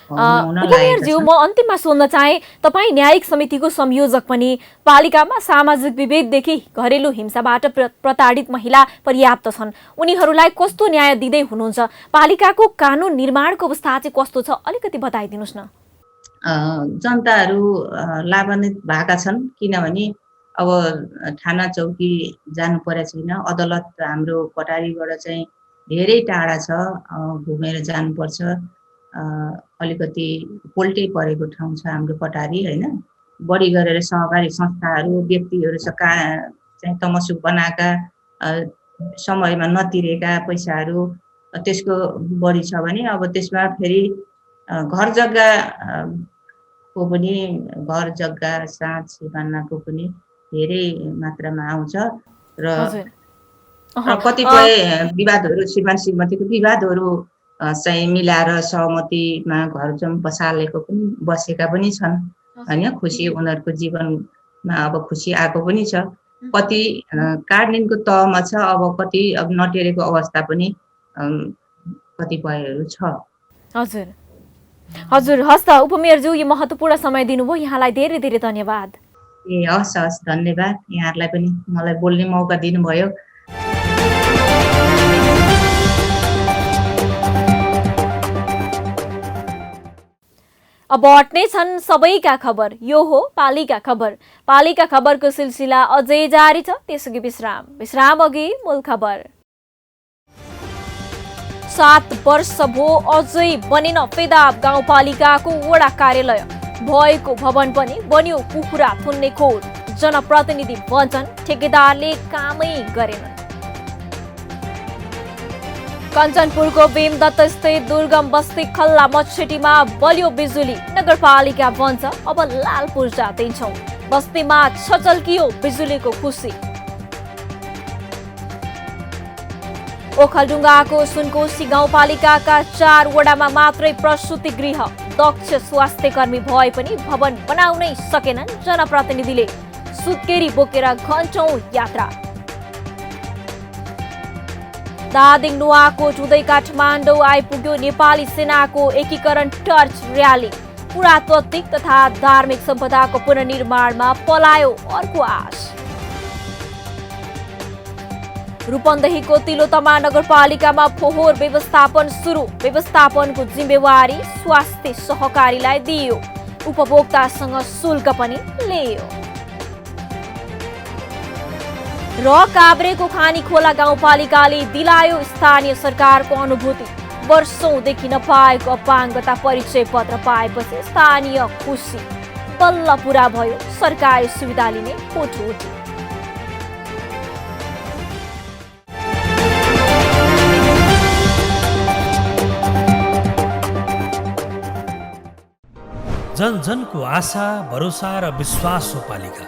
A: उपमेयरज्यू, म अन्तिममा सोध्न चाहे, तपाईँ न्यायिक समितिको संयोजक पनि, पालिकामा सामाजिक विभेददेखि घरेलु हिंसाबाट प्रताडित महिला पर्याप्त छन्, उनीहरूलाई कस्तो न्याय दिँदै हुनुहुन्छ? पालिकाको कानुन निर्माणको अवस्था चाहिँ कस्तो छ, अलिकति बताइदिनुहोस् न।
W: जनताहरू लाभान्वित भएका छन्, किनभने अब थाना चौकी जानु परेको छैन। अदालत हाम्रो कटारीबाट चाहिँ धेरै टाढा छ, घुमेर जानुपर्छ। अलिकति पोल्टै परेको ठाउँ छ हाम्रो कटारी होइन। बढी गरेर सहकारी संस्थाहरू, व्यक्तिहरू चाहिँ तमसुक बनाएका, समयमा नतिरेका पैसाहरू त्यसको बढी छ भने अब त्यसमा फेरि घर जग्गा साँझ सिमानाको पनि धेरै मात्रामा आउँछ र कतिपय विवादहरू, श्रीमान श्रीमतीको विवादहरू चाहिँ मिलाएर सहमतिमा घर जम बसेका पनि छन् होइन। खुसी उनीहरूको जीवनमा अब खुसी आएको पनि छ। कति कार्यान्वयनको तहमा छ, अब कति अब नटेरेको अवस्था पनि कतिपयहरू छ।
A: हजुर हजुर, हस् त उपमेयरज्यू, यो महत्त्वपूर्ण समय दिनुभयो, यहाँलाई धेरै धेरै धन्यवाद।
W: हस् धन्यवाद, यहाँहरूलाई पनि मलाई बोल्ने मौका दिनुभयो।
A: अब हट्ने छन् सबैका खबर, यो हो पालिका खबर। पालिका खबरको सिलसिला अझै जारी छ, त्यसअघि विश्राम अघि मूल खबर। 7 वर्ष भो अझै बनेन फेदाब गाउँपालिकाको वडा कार्यालय, भएको भवन पनि बन्यो कुखुरा थुन्ने खोर, जनप्रतिनिधि भन्छन् ठेकेदारले कामै गरेनन्। कञ्चनपुरको भीमदत्त स्थित दुर्गम बस्ती खल्ला मछेटीमा बल्यो बिजुली, नगरपालिका भन्छ अब लाल पूर्जा दिन्छौं, बस्तीमा छचल्कियो बिजुलीको खुसी। ओखलढुङ्गाको सुनकोशी गाउँपालिकाका 4 वडामा मात्रै प्रसुति गृह, दक्ष स्वास्थ्य कर्मी भए पनि भवन बनाउनै सकेनन् जनप्रतिनिधिले, सुत्केरी बोकेर घन्टौं यात्रा। दादिङ नुवाकोट हुँदै काठमाडौँ आइपुग्यो नेपाली सेनाको एकीकरण टर्च र्याली, पुरातात्विक तथा धार्मिक सम्पदाको पुनर्निर्माणमा पलायो अर्को आश। रूपन्देहीको तिलोतमा नगरपालिकामा फोहोर व्यवस्थापन सुरु, व्यवस्थापनको जिम्मेवारी स्वास्थ्य सहकारीलाई दिइयो, उपभोक्तासँग शुल्क पनि लियो। र काभ्रेको खानीखोला गाउँपालिकाले दिलायो स्थानीय सरकारको अनुभूति, वर्षौंदेखि नपाएको अपाङ्गता परिचय पत्र पाएपछि स्थानीय खुसी, बल्ल पूरा भयो सरकारी सुविधा लिने कोठोटी।
B: जन जनको आशा भरोसा र विश्वास हो पालिका।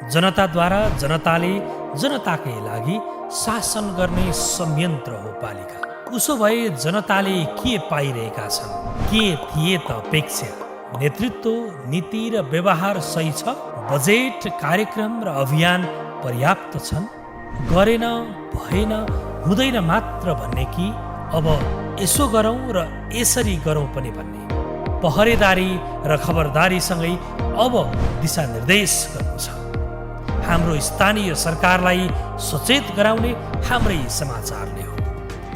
B: जनताद्वारा जनताले जनताकै लागि शासन गर्ने संयन्त्र हो पालिका। उसो भए जनताले के पाइरहेका छन्, के थिए त अपेक्षा? नेतृत्व, नीति र व्यवहार सही छ? बजेट, कार्यक्रम र अभियान पर्याप्त छन्? गरेन, भएन, हुँदैन मात्र भन्ने कि अब यसो गरौँ र यसरी गरौँ पनि भन्ने? पहरेदारी र खबरदारीसँगै अब दिशानिर्देश गर्नु छ। हाम्रो स्थानीय सरकारलाई सचेत गराउने हाम्रै समाचारले हो।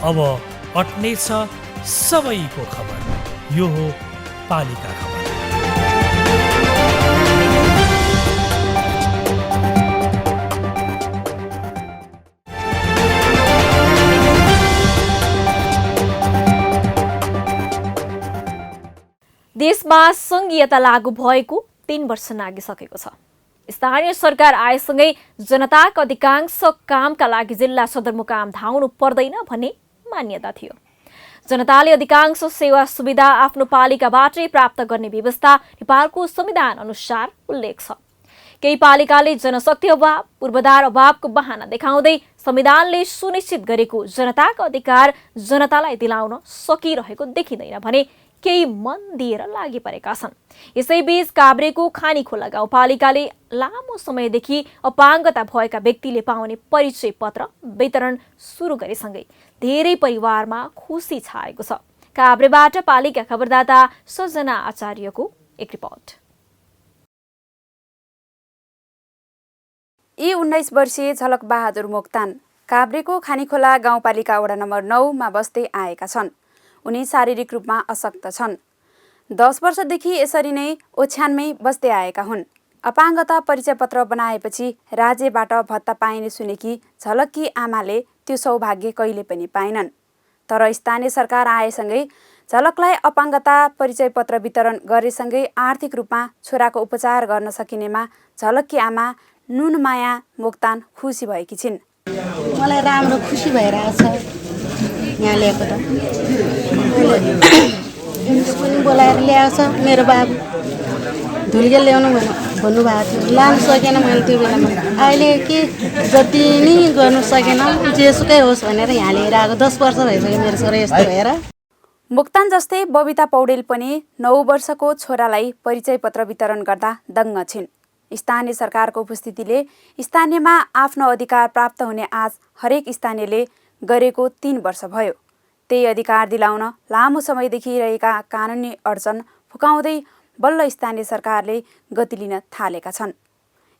B: अब अट्नेछ सबैको खबर। यो हो पालिका खबर।
A: देशमा सङ्घीयता लागू भएको 3 वर्ष नागिसकेको छ। स्थानीय सरकार आएसँगै जनताका अधिकांश कामका लागि जिल्ला सदरमुकाम धाउनु पर्दैन भन्ने मान्यता थियो। जनताले अधिकांश सेवा सुविधा आफ्नो पालिकाबाटै प्राप्त गर्ने व्यवस्था नेपालको संविधान अनुसार उल्लेख छ। केही पालिकाले जनशक्ति अभाव, पूर्वाधार अभावको बहाना देखाउँदै संविधानले सुनिश्चित गरेको जनताका अधिकार जनतालाई दिलाउन सकिरहेको देखिँदैन भने केही मन दिएर लागि परेका छन्। यसैबीच काभ्रेको खानीखोला गाउँपालिकाले लामो समयदेखि अपाङ्गता भएका व्यक्तिले पाउने परिचय पत्र वितरण सुरु गरेसँगै धेरै परिवारमा खुसी छाएको छ। काभ्रेबाट पालिका खबरदाता सजना आचार्यको एक रिपोर्ट।
K: यी 19 वर्षीय झलक बहादुर मोक्तान काभ्रेको खानीखोला गाउँपालिका वडा नम्बर 9 मा बस्दै आएका छन्। उनी शारीरिक रूपमा अशक्त छन्। 10 वर्षदेखि यसरी नै ओछ्यानमै बस्दै आएका हुन्। अपाङ्गता परिचय पत्र बनाएपछि राज्यबाट भत्ता पाइने सुनेकी झलककी आमाले त्यो सौभाग्य कहिले पनि पाइनन्। तर स्थानीय सरकार आएसँगै झलकलाई अपाङ्गता परिचय पत्र वितरण गरेसँगै आर्थिक रूपमा छोराको उपचार गर्न सकिनेमा झलककी आमा नुनमाया मोक्तान खुसी भएकी छिन्।
D: मलाई राम्रो खुसी भइरहेछ यहाँ ल्याएको त। पनि बोलाएर ल्याएको छ मेरो बाबु। धुल्गे ल्याउनु भन्नुभएको थियो, लानु सकेन मैले त्यो बेलामा। अहिले के जति नै गर्नु सकेन, जेसुकै होस् भनेर यहाँ लिएर आएको। 10 वर्ष भइसक्यो मेरो छोरा यस्तो भएर।
K: मोक्तान जस्तै बबिता पौडेल पनि 9 वर्षको छोरालाई परिचय पत्र वितरण गर्दा दङ्ग छिन्। स्थानीय सरकारको उपस्थितिले स्थानीयमा आफ्नो अधिकार प्राप्त हुने आज हरेक स्थानीयले गरेको 3 वर्ष भयो। त्यही अधिकार दिलाउन लामो समयदेखि रहेका कानुनी अडचन फुकाउँदै बल्ल स्थानीय सरकारले गति लिन थालेका छन्।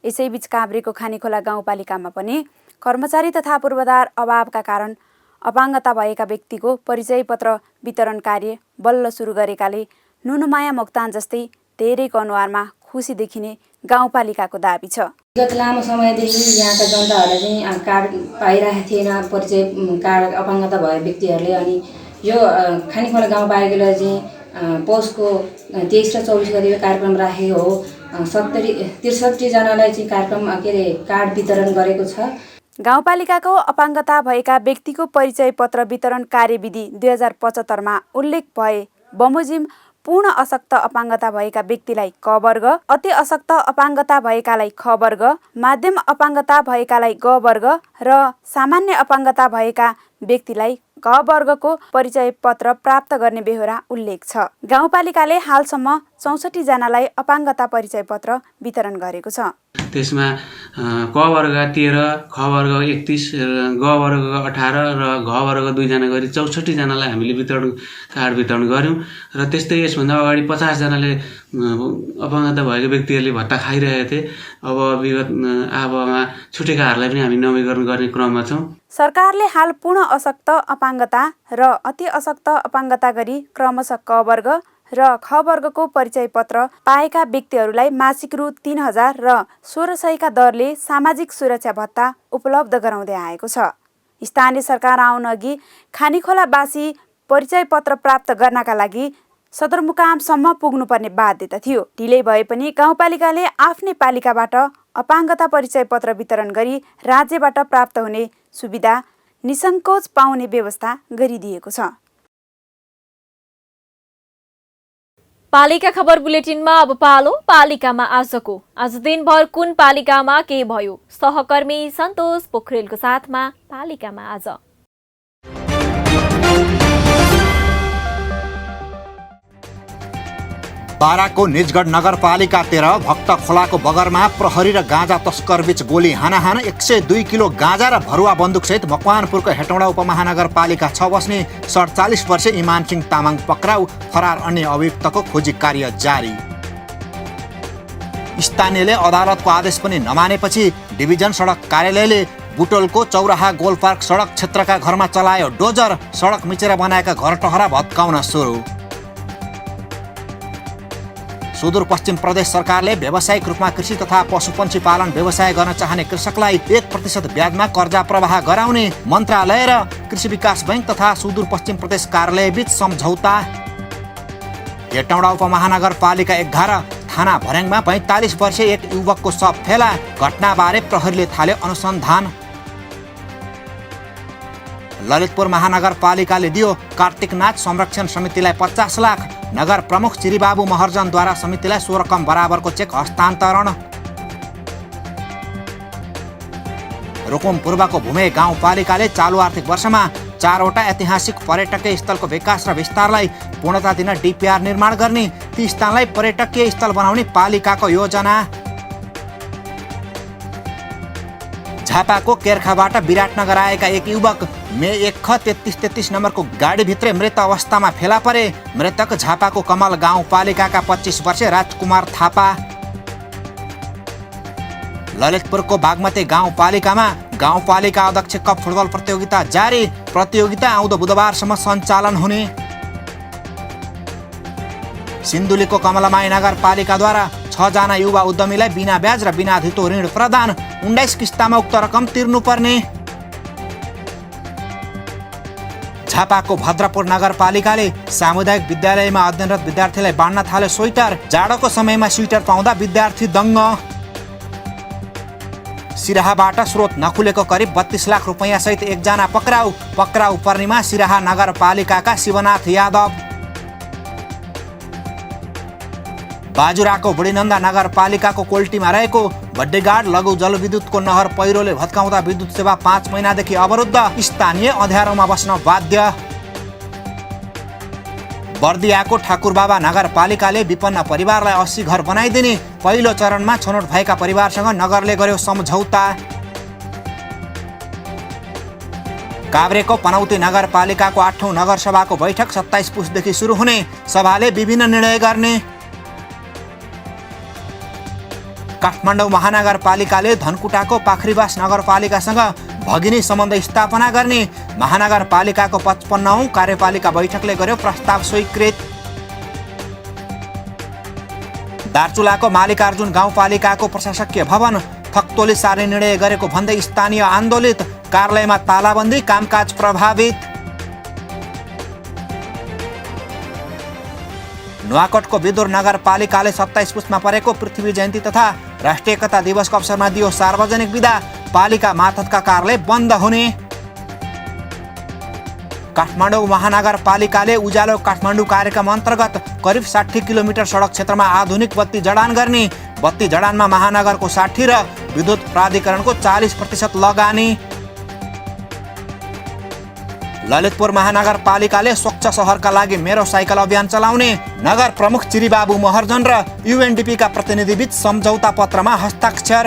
K: यसैबीच काभ्रेको खानीखोला गाउँपालिकामा पनि कर्मचारी तथा पूर्वाधार अभावका कारण अपाङ्गता भएका व्यक्तिको परिचय पत्र वितरण कार्य बल्ल सुरु गरेकाले नुनुमाया मोक्तान जस्तै धेरैको अनुहारमा खुसी देखिने गाउँपालिकाको दाबी छ।
D: विगत लामो समयदेखि यहाँका जनताहरूले चाहिँ कार्ड पाइरहेको थिएन, परिचय कार्ड अपाङ्गता भए व्यक्तिहरूले। अनि यो खानीखोला गाउँपालिकाले चाहिँ पौषको 23 र 24 गते कार्यक्रम राखेको हो। 63 जनालाई चाहिँ कार्यक्रम कार्ड वितरण गरेको छ।
K: गाउँपालिकाको अपाङ्गता भएका व्यक्तिको परिचय पत्र वितरण कार्यविधि 2075 मा उल्लेख भए बमोजिम पूर्ण अशक्त अपाङ्गता भएका व्यक्तिलाई क वर्ग, अति अशक्त अपाङ्गता भएकालाई ख वर्ग, माध्यम अपाङ्गता भएकालाई ग वर्ग र सामान्य अपाङ्गता भएका व्यक्तिलाई ग वर्गको परिचय पत्र प्राप्त गर्ने बेहोरा उल्लेख छ। गाउँपालिकाले हालसम्म 64 जनालाई अपाङ्गता परिचय पत्र वितरण गरेको छ।
F: त्यसमा क वर्ग 13, ख वर्ग 31, ग वर्ग 18 र घ वर्ग 2 जना गरी 64 जनालाई हामीले कार्ड वितरण गर्यौं। र त्यस्तै यसभन्दा अगाडि 50 जनाले अपाङ्गता भएको व्यक्तिहरूले भत्ता खाइरहेका थिए। अब विगत आबमा छुटेकाहरूलाई पनि हामी नवीकरण गर्ने क्रममा छौं।
K: सरकारले हाल पूर्ण अशक्त अपाङ्गता र अति अशक्त अपाङ्गता गरी क्रमशः क वर्ग र ख वर्गको परिचय पत्र पाएका व्यक्तिहरूलाई मासिक रु 3000 र 1600 का दरले सामाजिक सुरक्षा भत्ता उपलब्ध गराउँदै आएको छ। स्थानीय सरकार आउन अघि खानीखोलावासी परिचय पत्र प्राप्त गर्नका लागि सदरमुकामसम्म पुग्नुपर्ने बाध्यता थियो। ढिलै भए पनि गाउँपालिकाले आफ्नै पालिकाबाट अपाङ्गता परिचय पत्र वितरण गरी राज्यबाट प्राप्त हुने सुविधा निसङ्कोच पाउने व्यवस्था गरिदिएको छ।
A: पालिका खबर बुलेटिनमा अब पालो पालिकामा आजको। आज दिनभर कुन पालिकामा के भयो, सहकर्मी सन्तोष पोखरेलको साथमा पालिकामा आज।
H: बाराको निजगढ नगरपालिका 13 भक्त खोलाको बगरमा प्रहरी र गाँजा तस्कर बीच गोली हानाहान 102 किलो गाँजा र भरुवा बन्दुकसहित मकवानपुरको हेटौँडा उपमहानगरपालिका 6 बस्ने 47 वर्षीय इमान सिंह तामाङ पक्राउ, फरार अन्य अभियुक्तको खोजी कार्य जारी। स्थानीयले अदालतको आदेश पनि नमानेपछि डिभिजन सडक कार्यालयले बुटोलको चौराहा गोलपार्क सडक क्षेत्रका घरमा चलायो डोजर, सडक मिचेर बनाएका घर टहरा भत्काउन सुरु। सुदूरपश्चिम प्रदेश सरकारले व्यावसायिक रूपमा कृषि तथा पशुपन्छी पालन व्यवसाय गर्न चाहने कृषकलाई 1% ब्याजमा कर्जा प्रवाह गराउने मन्त्रालय र कृषि विकास बैंक तथा सुदूरपश्चिम प्रदेश कार्यालय बीच सम्झौता। हेटौँडा उपमहानगरपालिका 11 थाना भर्याङमा 45 वर्षीय एक युवकको शव फेला, घटनाबारे प्रहरीले थाल्यो अनुसन्धान। ललितपुर महानगरपालिकाले दियो कार्तिकनाथ संरक्षण समितिलाई 50 लाख, नगर प्रमुख चिरीबाबु महर्जनद्वारा समितिलाई 100 रकम बराबरको चेक हस्तान्तरण। रुकुम पूर्वको भूमे गाउँपालिकाले चालु आर्थिक वर्षमा 4वटा ऐतिहासिक पर्यटकीय स्थलको विकास र विस्तारलाई पूर्णता दिन डिपिआर निर्माण गर्ने, ती स्थानलाई पर्यटकीय स्थल बनाउने पालिकाको योजना। झापाको केर्खाबाट विराटनगर आएका एक युवक मे 1ख3333 नम्बरको गाडीभित्रै मृत अवस्थामा फेला परे। मृतक झापाको कमल गाउँपालिकाका 25 वर्षीय राजकुमार थापा। ललितपुरको बागमती गाउँपालिकामा गाउँपालिका अध्यक्ष कप फुटबल प्रतियोगिता जारी, प्रतियोगिता आउँदो बुधबारसम्म सञ्चालन हुने। सिन्धुलीको कमलमाई नगरपालिकाद्वारा 6 जना युवा उद्यमीलाई बिना ब्याज र बिना धितो ऋण प्रदान, 19 किस्तामा उक्त रकम तिर्नुपर्ने। झापाको भद्रपुर नगरपालिकाले सामुदायिक विद्यालयमा अध्ययनरत विद्यार्थीलाई बाँड्न थाल्यो स्वेटर, जाडोको समयमा स्वेटर पाउँदा विद्यार्थी दङ्ग। सिराहाबाट स्रोत नखुलेको करिब 32 लाख रुपैयाँ सहित एकजना पक्राउ, पक्राउ पर्नेमा सिराहा नगरपालिकाका शिवनाथ यादव। बाजुराको बुढीनन्दा नगरपालिकाको कोल्टीमा रहेको बड्डेगाड लघु जलविद्युतको नहर पहिरोले भत्काउँदा विद्युत सेवा 5 महिनादेखि अवरुद्ध, स्थानीय अँध्यारोमा बस्न बाध्य। बर्दियाको ठाकुरबाबा नगरपालिकाले विपन्न परिवारलाई 80 घर बनाइदिने, पहिलो चरणमा छनौट भएका परिवारसँग नगरले गर्यो सम्झौता। काभ्रेको पनौती नगरपालिकाको 8औं नगरसभाको बैठक 27 पुसदेखि सुरु हुने, सभाले विभिन्न निर्णय गर्ने। काठमाडौँ महानगरपालिकाले धनकुटाको पाखरीबास नगरपालिकासँग भगिनी सम्बन्ध स्थापना गर्ने, महानगरपालिकाको 55औं कार्यपालिका बैठकले गर्यो प्रस्ताव स्वीकृत। दार्चुलाको मालिकार्जुन गाउँपालिकाको प्रशासकीय भवन थक्तोली सार्ने निर्णय गरेको भन्दै स्थानीय आन्दोलित, कार्यालयमा तालाबन्दी, कामकाज प्रभावित। नुवाकोटको विदुर नगरपालिकाले 27 पुसमा परेको पृथ्वी जयन्ती तथा राष्ट्रिय एकता दिवसको अवसरमा दियो सार्वजनिक बिदा, पालिका मातहतका कार्यालय बन्द हुने। काठमाडौँ महानगरपालिकाले उज्यालो काठमाडौँ कार्यक्रम अन्तर्गत करिब 60 किलोमिटर सडक क्षेत्रमा आधुनिक बत्ती जडान गर्ने, बत्ती जडानमा महानगरको 60 र विद्युत प्राधिकरणको 40% लगानी। ललितपुर महानगरपालिकाले स्वच्छ सहरका लागि मेरो साइकल अभियान चलाउने, नगर प्रमुख चिरीबाबु महर्जन र युएनडिपीका प्रतिनिधिबीच सम्झौता पत्रमा हस्ताक्षर।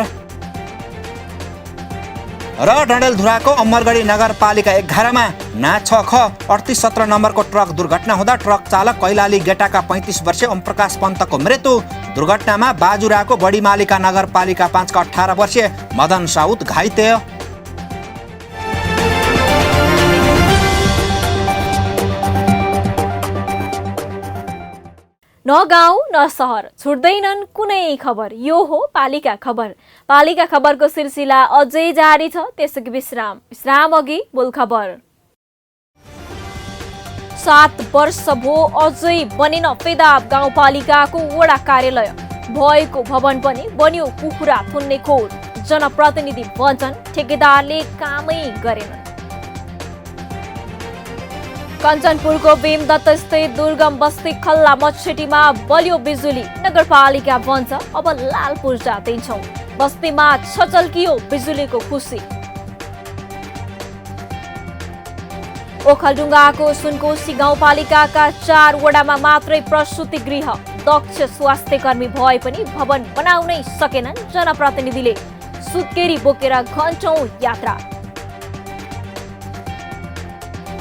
H: र डडेलधुराको अमरगढी नगरपालिका 11मा ना 6ख 3817 नम्बरको ट्रक दुर्घटना हुँदा ट्रक चालक कैलाली गेटाका 35 वर्षीय ओमप्रकाश पन्तको मृत्यु। दुर्घटनामा बाजुराको बडीमालिका नगरपालिका 5 का 18 वर्षीय मदन साउद घाइते।
A: न गाउँ न सहर छुट्दैनन् कुनै खबर, यो हो पालिका खबर। पालिका खबरको सिलसिला अझै जारी छ, त्यसैको विश्राम अघि मूल खबर। 7 वर्ष भो अझै बनेन फेदाब गाउँपालिकाको वडा कार्यालय, भएको भवन पनि बन्यो कुखुरा थुन्ने खोर, जनप्रतिनिधि वचन ठेकेदारले कामै गरेनन्। कञ्चनपुरको भीमदत्त स्थित दुर्गम बस्ती खल्ला मछेटीमा बलियो बिजुली नगरपालिका बन्छ अब लाल पूर्जा दिन्छौं बस्तीमा छचल्कियो बिजुलीको खुसी ओखलढुङ्गाको सुनकोशी गाउँपालिकाका 4 वडामा मात्रै प्रसूति गृह दक्ष स्वास्थ्य कर्मी भए पनि भवन बनाउनै सकेनन् जनप्रतिनिधिले सुत्केरी बोकेर घण्टौं यात्रा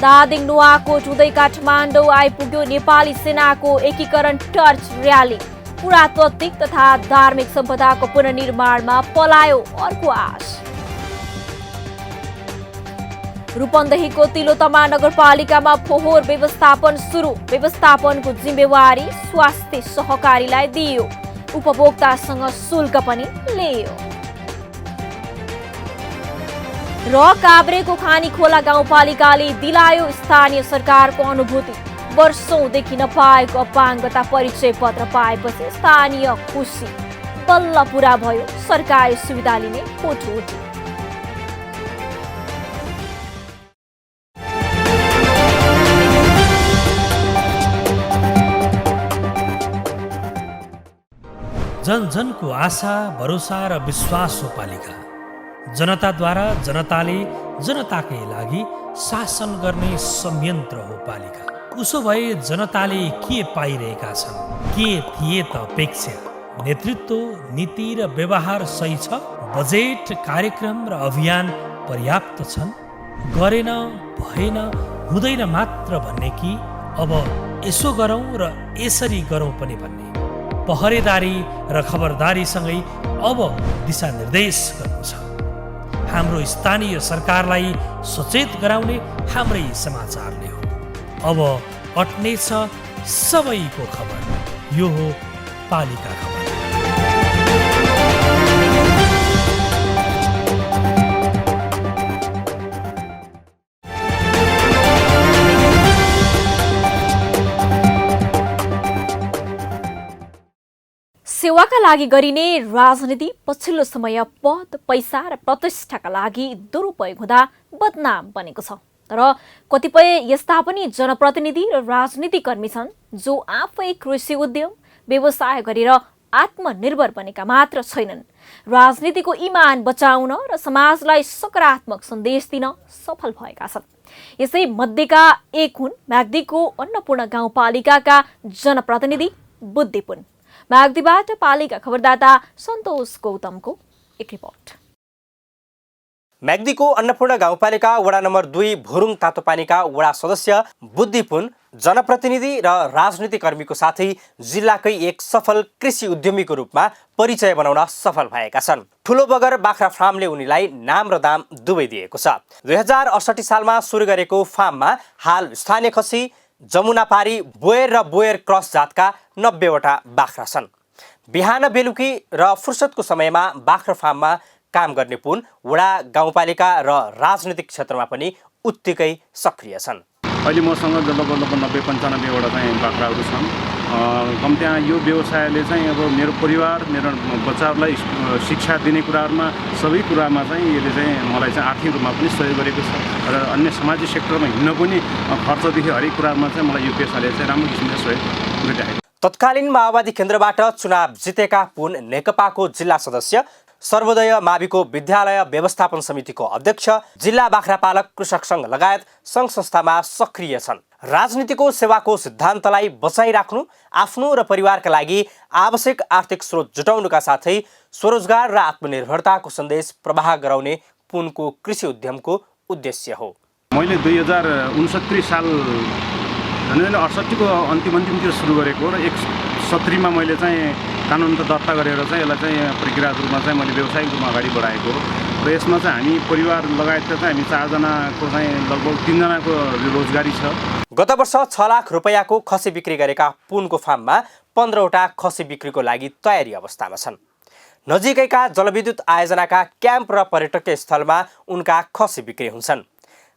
A: दादिङ नुवाकोट हुँदै काठमाडौँ आइपुग्यो नेपाली सेनाको एकीकरण टर्च र्याली पुरातात्विक तथा धार्मिक सम्पदाको पुनर्निर्माणमा पलायो अर्को आश रूपन्देहीको तिलोतमा नगरपालिकामा फोहोर व्यवस्थापन सुरु व्यवस्थापनको जिम्मेवारी स्वास्थ्य सहकारीलाई दिइयो उपभोक्तासँग शुल्क पनि लियो र काभ्रेको खानीखोला गाउँपालिकाले दिलायो स्थानीय सरकारको अनुभूति वर्षौंदेखि नपाएको अपाङ्गता परिचय पत्र पाएपछि स्थानीय खुसी बल्ल पूरा भयो सरकारी सुविधा लिने कोठोटी
B: जन जनको आशा भरोसा र विश्वास हो पालिका जनताद्वारा जनताले जनताकै लागि शासन गर्ने संयन्त्र हो पालिका उसो भए जनताले के पाइरहेका छन् के थिए त अपेक्षा नेतृत्व नीति र व्यवहार सही छ बजेट कार्यक्रम र अभियान पर्याप्त छन् गरेन भएन हुँदैन मात्र भन्ने कि अब यसो गरौँ र यसरी गरौँ पनि भन्ने पहरेदारी र खबरदारीसँगै अब दिशानिर्देश गर्नु छ हाम्रो स्थानीय सरकारलाई सचेत गराउने हाम्रै समाचारले हो अब अट्ने छ सबैको खबर यो हो पालिका खबर
A: सेवाका लागि गरिने राजनीति पछिल्लो समय पद पैसा र प्रतिष्ठाका लागि दुरुपयोग हुँदा बदनाम बनेको छ तर कतिपय यस्ता पनि जनप्रतिनिधि र राजनीतिकर्मी छन् जो आफै कृषि उद्यम व्यवसाय गरेर आत्मनिर्भर बनेका मात्र छैनन् राजनीतिको इमान बचाउन र समाजलाई सकारात्मक सन्देश दिन सफल भएका छन् यसै मध्येका एक हुन् म्याग्दीको अन्नपूर्ण गाउँपालिकाका जनप्रतिनिधि बुद्धिपुन म्याग्दीबाट पालिका खबरदाता सन्तोष गौतमको एक रिपोर्ट
G: म्याग्दीको अन्नपूर्ण गाउँपालिका वडा नम्बर 2 भुरुङ तातोपानीका वडा सदस्य बुद्धिपुन जनप्रतिनिधि र राजनीतिकर्मीको साथै जिल्लाकै एक सफल कृषि उद्यमीको रूपमा परिचय बनाउन सफल भएका छन् ठुलो बगर बाख्रा फार्मले उनीलाई नाम र दाम दुवै दिएको छ 2068 सालमा सुरु गरेको फार्ममा हाल स्थानीय खसी जमुनापारी बोयर र बोयर क्रस जातका 90 वटा बाख्रा छन् बिहान बेलुकी र फुर्सदको समयमा बाख्रा फार्ममा काम गर्ने पुन वडा गाउँपालिका र राजनीतिक क्षेत्रमा पनि उत्तिकै सक्रिय छन्
I: अहिले मसँग लगभग 90-95 वटा चाहिँ बाख्राहरू छन् कम्ती यो व्यवसायले चाहिँ अब मेरो परिवार मेरो बच्चाहरूलाई शिक्षा दिने कुराहरूमा सबै कुरामा चाहिँ यसले चाहिँ मलाई चाहिँ आर्थिक रूपमा पनि सहयोग गरेको छ र अन्य सामाजिक सेक्टरमा हिँड्न पनि खर्चदेखि हरेक कुरामा चाहिँ मलाई यो पेसाले चाहिँ राम्रो किसिमले सहयोग गरिरहेको छ
G: तत्कालीन माओवादी केन्द्रबाट चुनाव जितेका पुन नेकपाको जिल्ला सदस्य सर्वोदय माविको विद्यालय व्यवस्थापन समितिको अध्यक्ष जिल्ला बाख्रापालक कृषक संघ लगायत संघ संस्थामा सक्रिय छन् राजनीतिको सेवाको सिद्धान्तलाई बचाइराख्नु आफ्नो र परिवारका लागि आवश्यक आर्थिक स्रोत जुटाउनुका साथै स्वरोजगार र आत्मनिर्भरताको सन्देश प्रवाह गराउने पुनको कृषि उद्यमको उद्देश्य हो
I: मैले 2069 साल 68 को अन्तिमतिर सुरु गरेको र 170 मा मैले चाहिँ कानुन त दर्ता गरेर चाहिँ यसलाई चाहिँ प्रक्रियाको रूपमा चाहिँ मैले व्यावसायिक रूपमा अगाडि बढाएको र यसमा चाहिँ हामी परिवार लगायतका चाहिँ हामी 4 जनाको चाहिँ लगभग 3 जनाको रोजगारी छ
G: गत वर्ष 6 लाख रुपैयाँको खसी बिक्री गरेका पुनको फार्ममा 15 वटा खसी बिक्रीको लागि तयारी अवस्थामा छन् नजिकैका जलविद्युत आयोजनाका क्याम्प र पर्यटकीय स्थलमा उनका खसी बिक्री हुन्छन्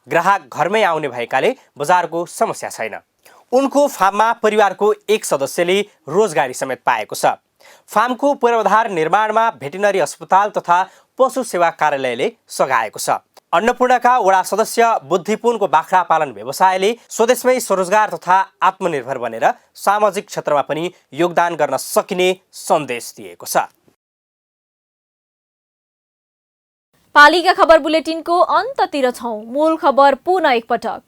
G: ग्राहक घरमै आउने भएकाले बजारको समस्या छैन उनको फार्ममा परिवारको एक सदस्यले रोजगारी समेत पाएको छ फार्मको पूर्वाधार निर्माणमा भेटेरिनरी अस्पताल तथा पशु सेवा कार्यालयले सघाएको छ अन्नपूर्णका वडा सदस्य बुद्धिपुनको बाख्रा पालन व्यवसायले स्वदेशमै स्वरोजगार तथा आत्मनिर्भर बनेर सामाजिक क्षेत्रमा पनि योगदान गर्न सकिने सन्देश दिएको छ।
A: पालिका खबर बुलेटिनको अन्ततिर छौं। मूल खबर पुनः एकपटक।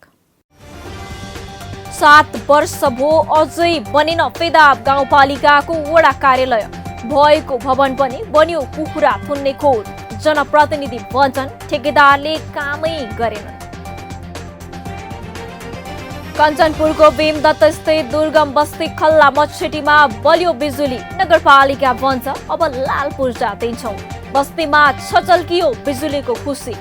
A: 7 वर्ष भो अझै बनेन फेदाब गाउँपालिकाको वडा कार्यालय। भएको भवन पनि बन्यो कुखुरा थुन्ने खोर। जनप्रतिनिधि भन्छन् ठेकेदारले कामै गरेनन्। कञ्चनपुरको भीमदत्त स्थित दुर्गम बस्ती खल्ला मछेटीमा बल्यो बिजुली। नगरपालिका भन्छ अब लाल पूर्जा दिन्छौं। बस्तीमा छचल्कियो बिजुलीको खुसी।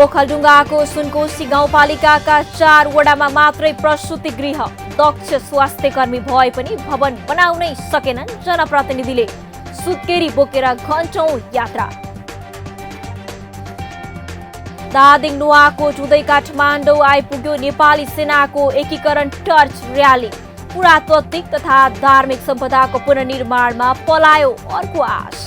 A: ओखलढुङ्गाको सुनकोशी गाउँपालिकाका 4 वडामा मात्रै प्रसुति गृह। दक्ष स्वास्थ्य कर्मी भए पनि भवन बनाउनै सकेनन् जनप्रतिनिधिले। सुत्केरी बोकेर घण्टौं यात्रा। दादिङ नुवाकोट हुँदै काठमाडौँ आइपुग्यो नेपाली सेनाको एकीकरण टर्च र्याली। पुरातात्विक तथा धार्मिक सम्पदाको पुनर्निर्माणमा पलायो अर्को आश।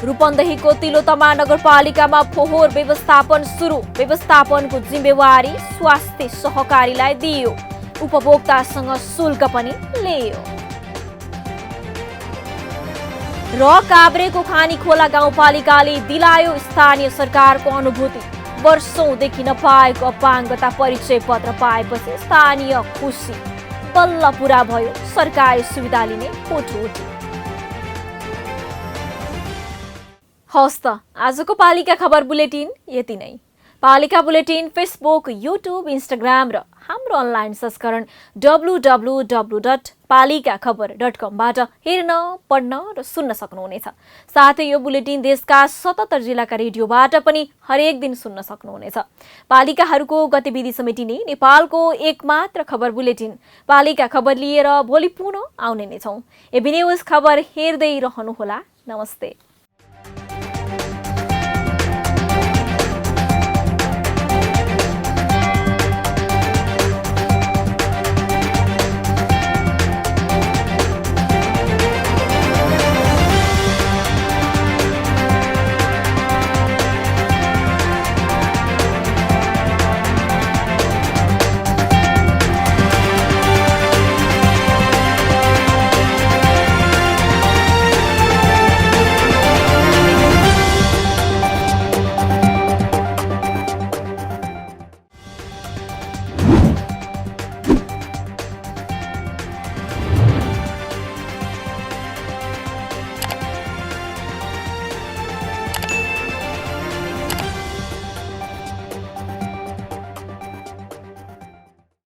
A: रूपन्देहीको तिलोतमा नगरपालिकामा फोहोर व्यवस्थापन सुरु। व्यवस्थापनको जिम्मेवारी स्वास्थ्य सहकारीलाई दिइयो। उपभोक्तासँग शुल्क पनि लियो। र काभ्रेको खानीखोला गाउँपालिकाले दिलायो स्थानीय सरकारको अनुभूति। वर्षौंदेखि नपाएको अपाङ्गता परिचय पत्र पाएपछि स्थानीय खुसी। बल्ल पूरा भयो सरकारी सुविधा लिने कोठोटी। हवस् त आजको पालिका खबर बुलेटिन यति नै। पालिका बुलेटिन फेसबुक, युट्युब, इन्स्टाग्राम र हाम्रो अनलाइन संस्करण www.palikaKhabar.com बाट हेर्न, पढ्न र सुन्न सक्नुहुनेछ। साथै यो बुलेटिन देशका 77 जिल्लाका रेडियोबाट पनि हरेक दिन सुन्न सक्नुहुनेछ। पालिकाहरूको गतिविधि समेटिने नेपालको एकमात्र खबर बुलेटिन पालिका खबर लिएर भोलि पुनः आउने नै छौं। एबी न्यूज खबर हेर्दै रहनुहोला। नमस्ते।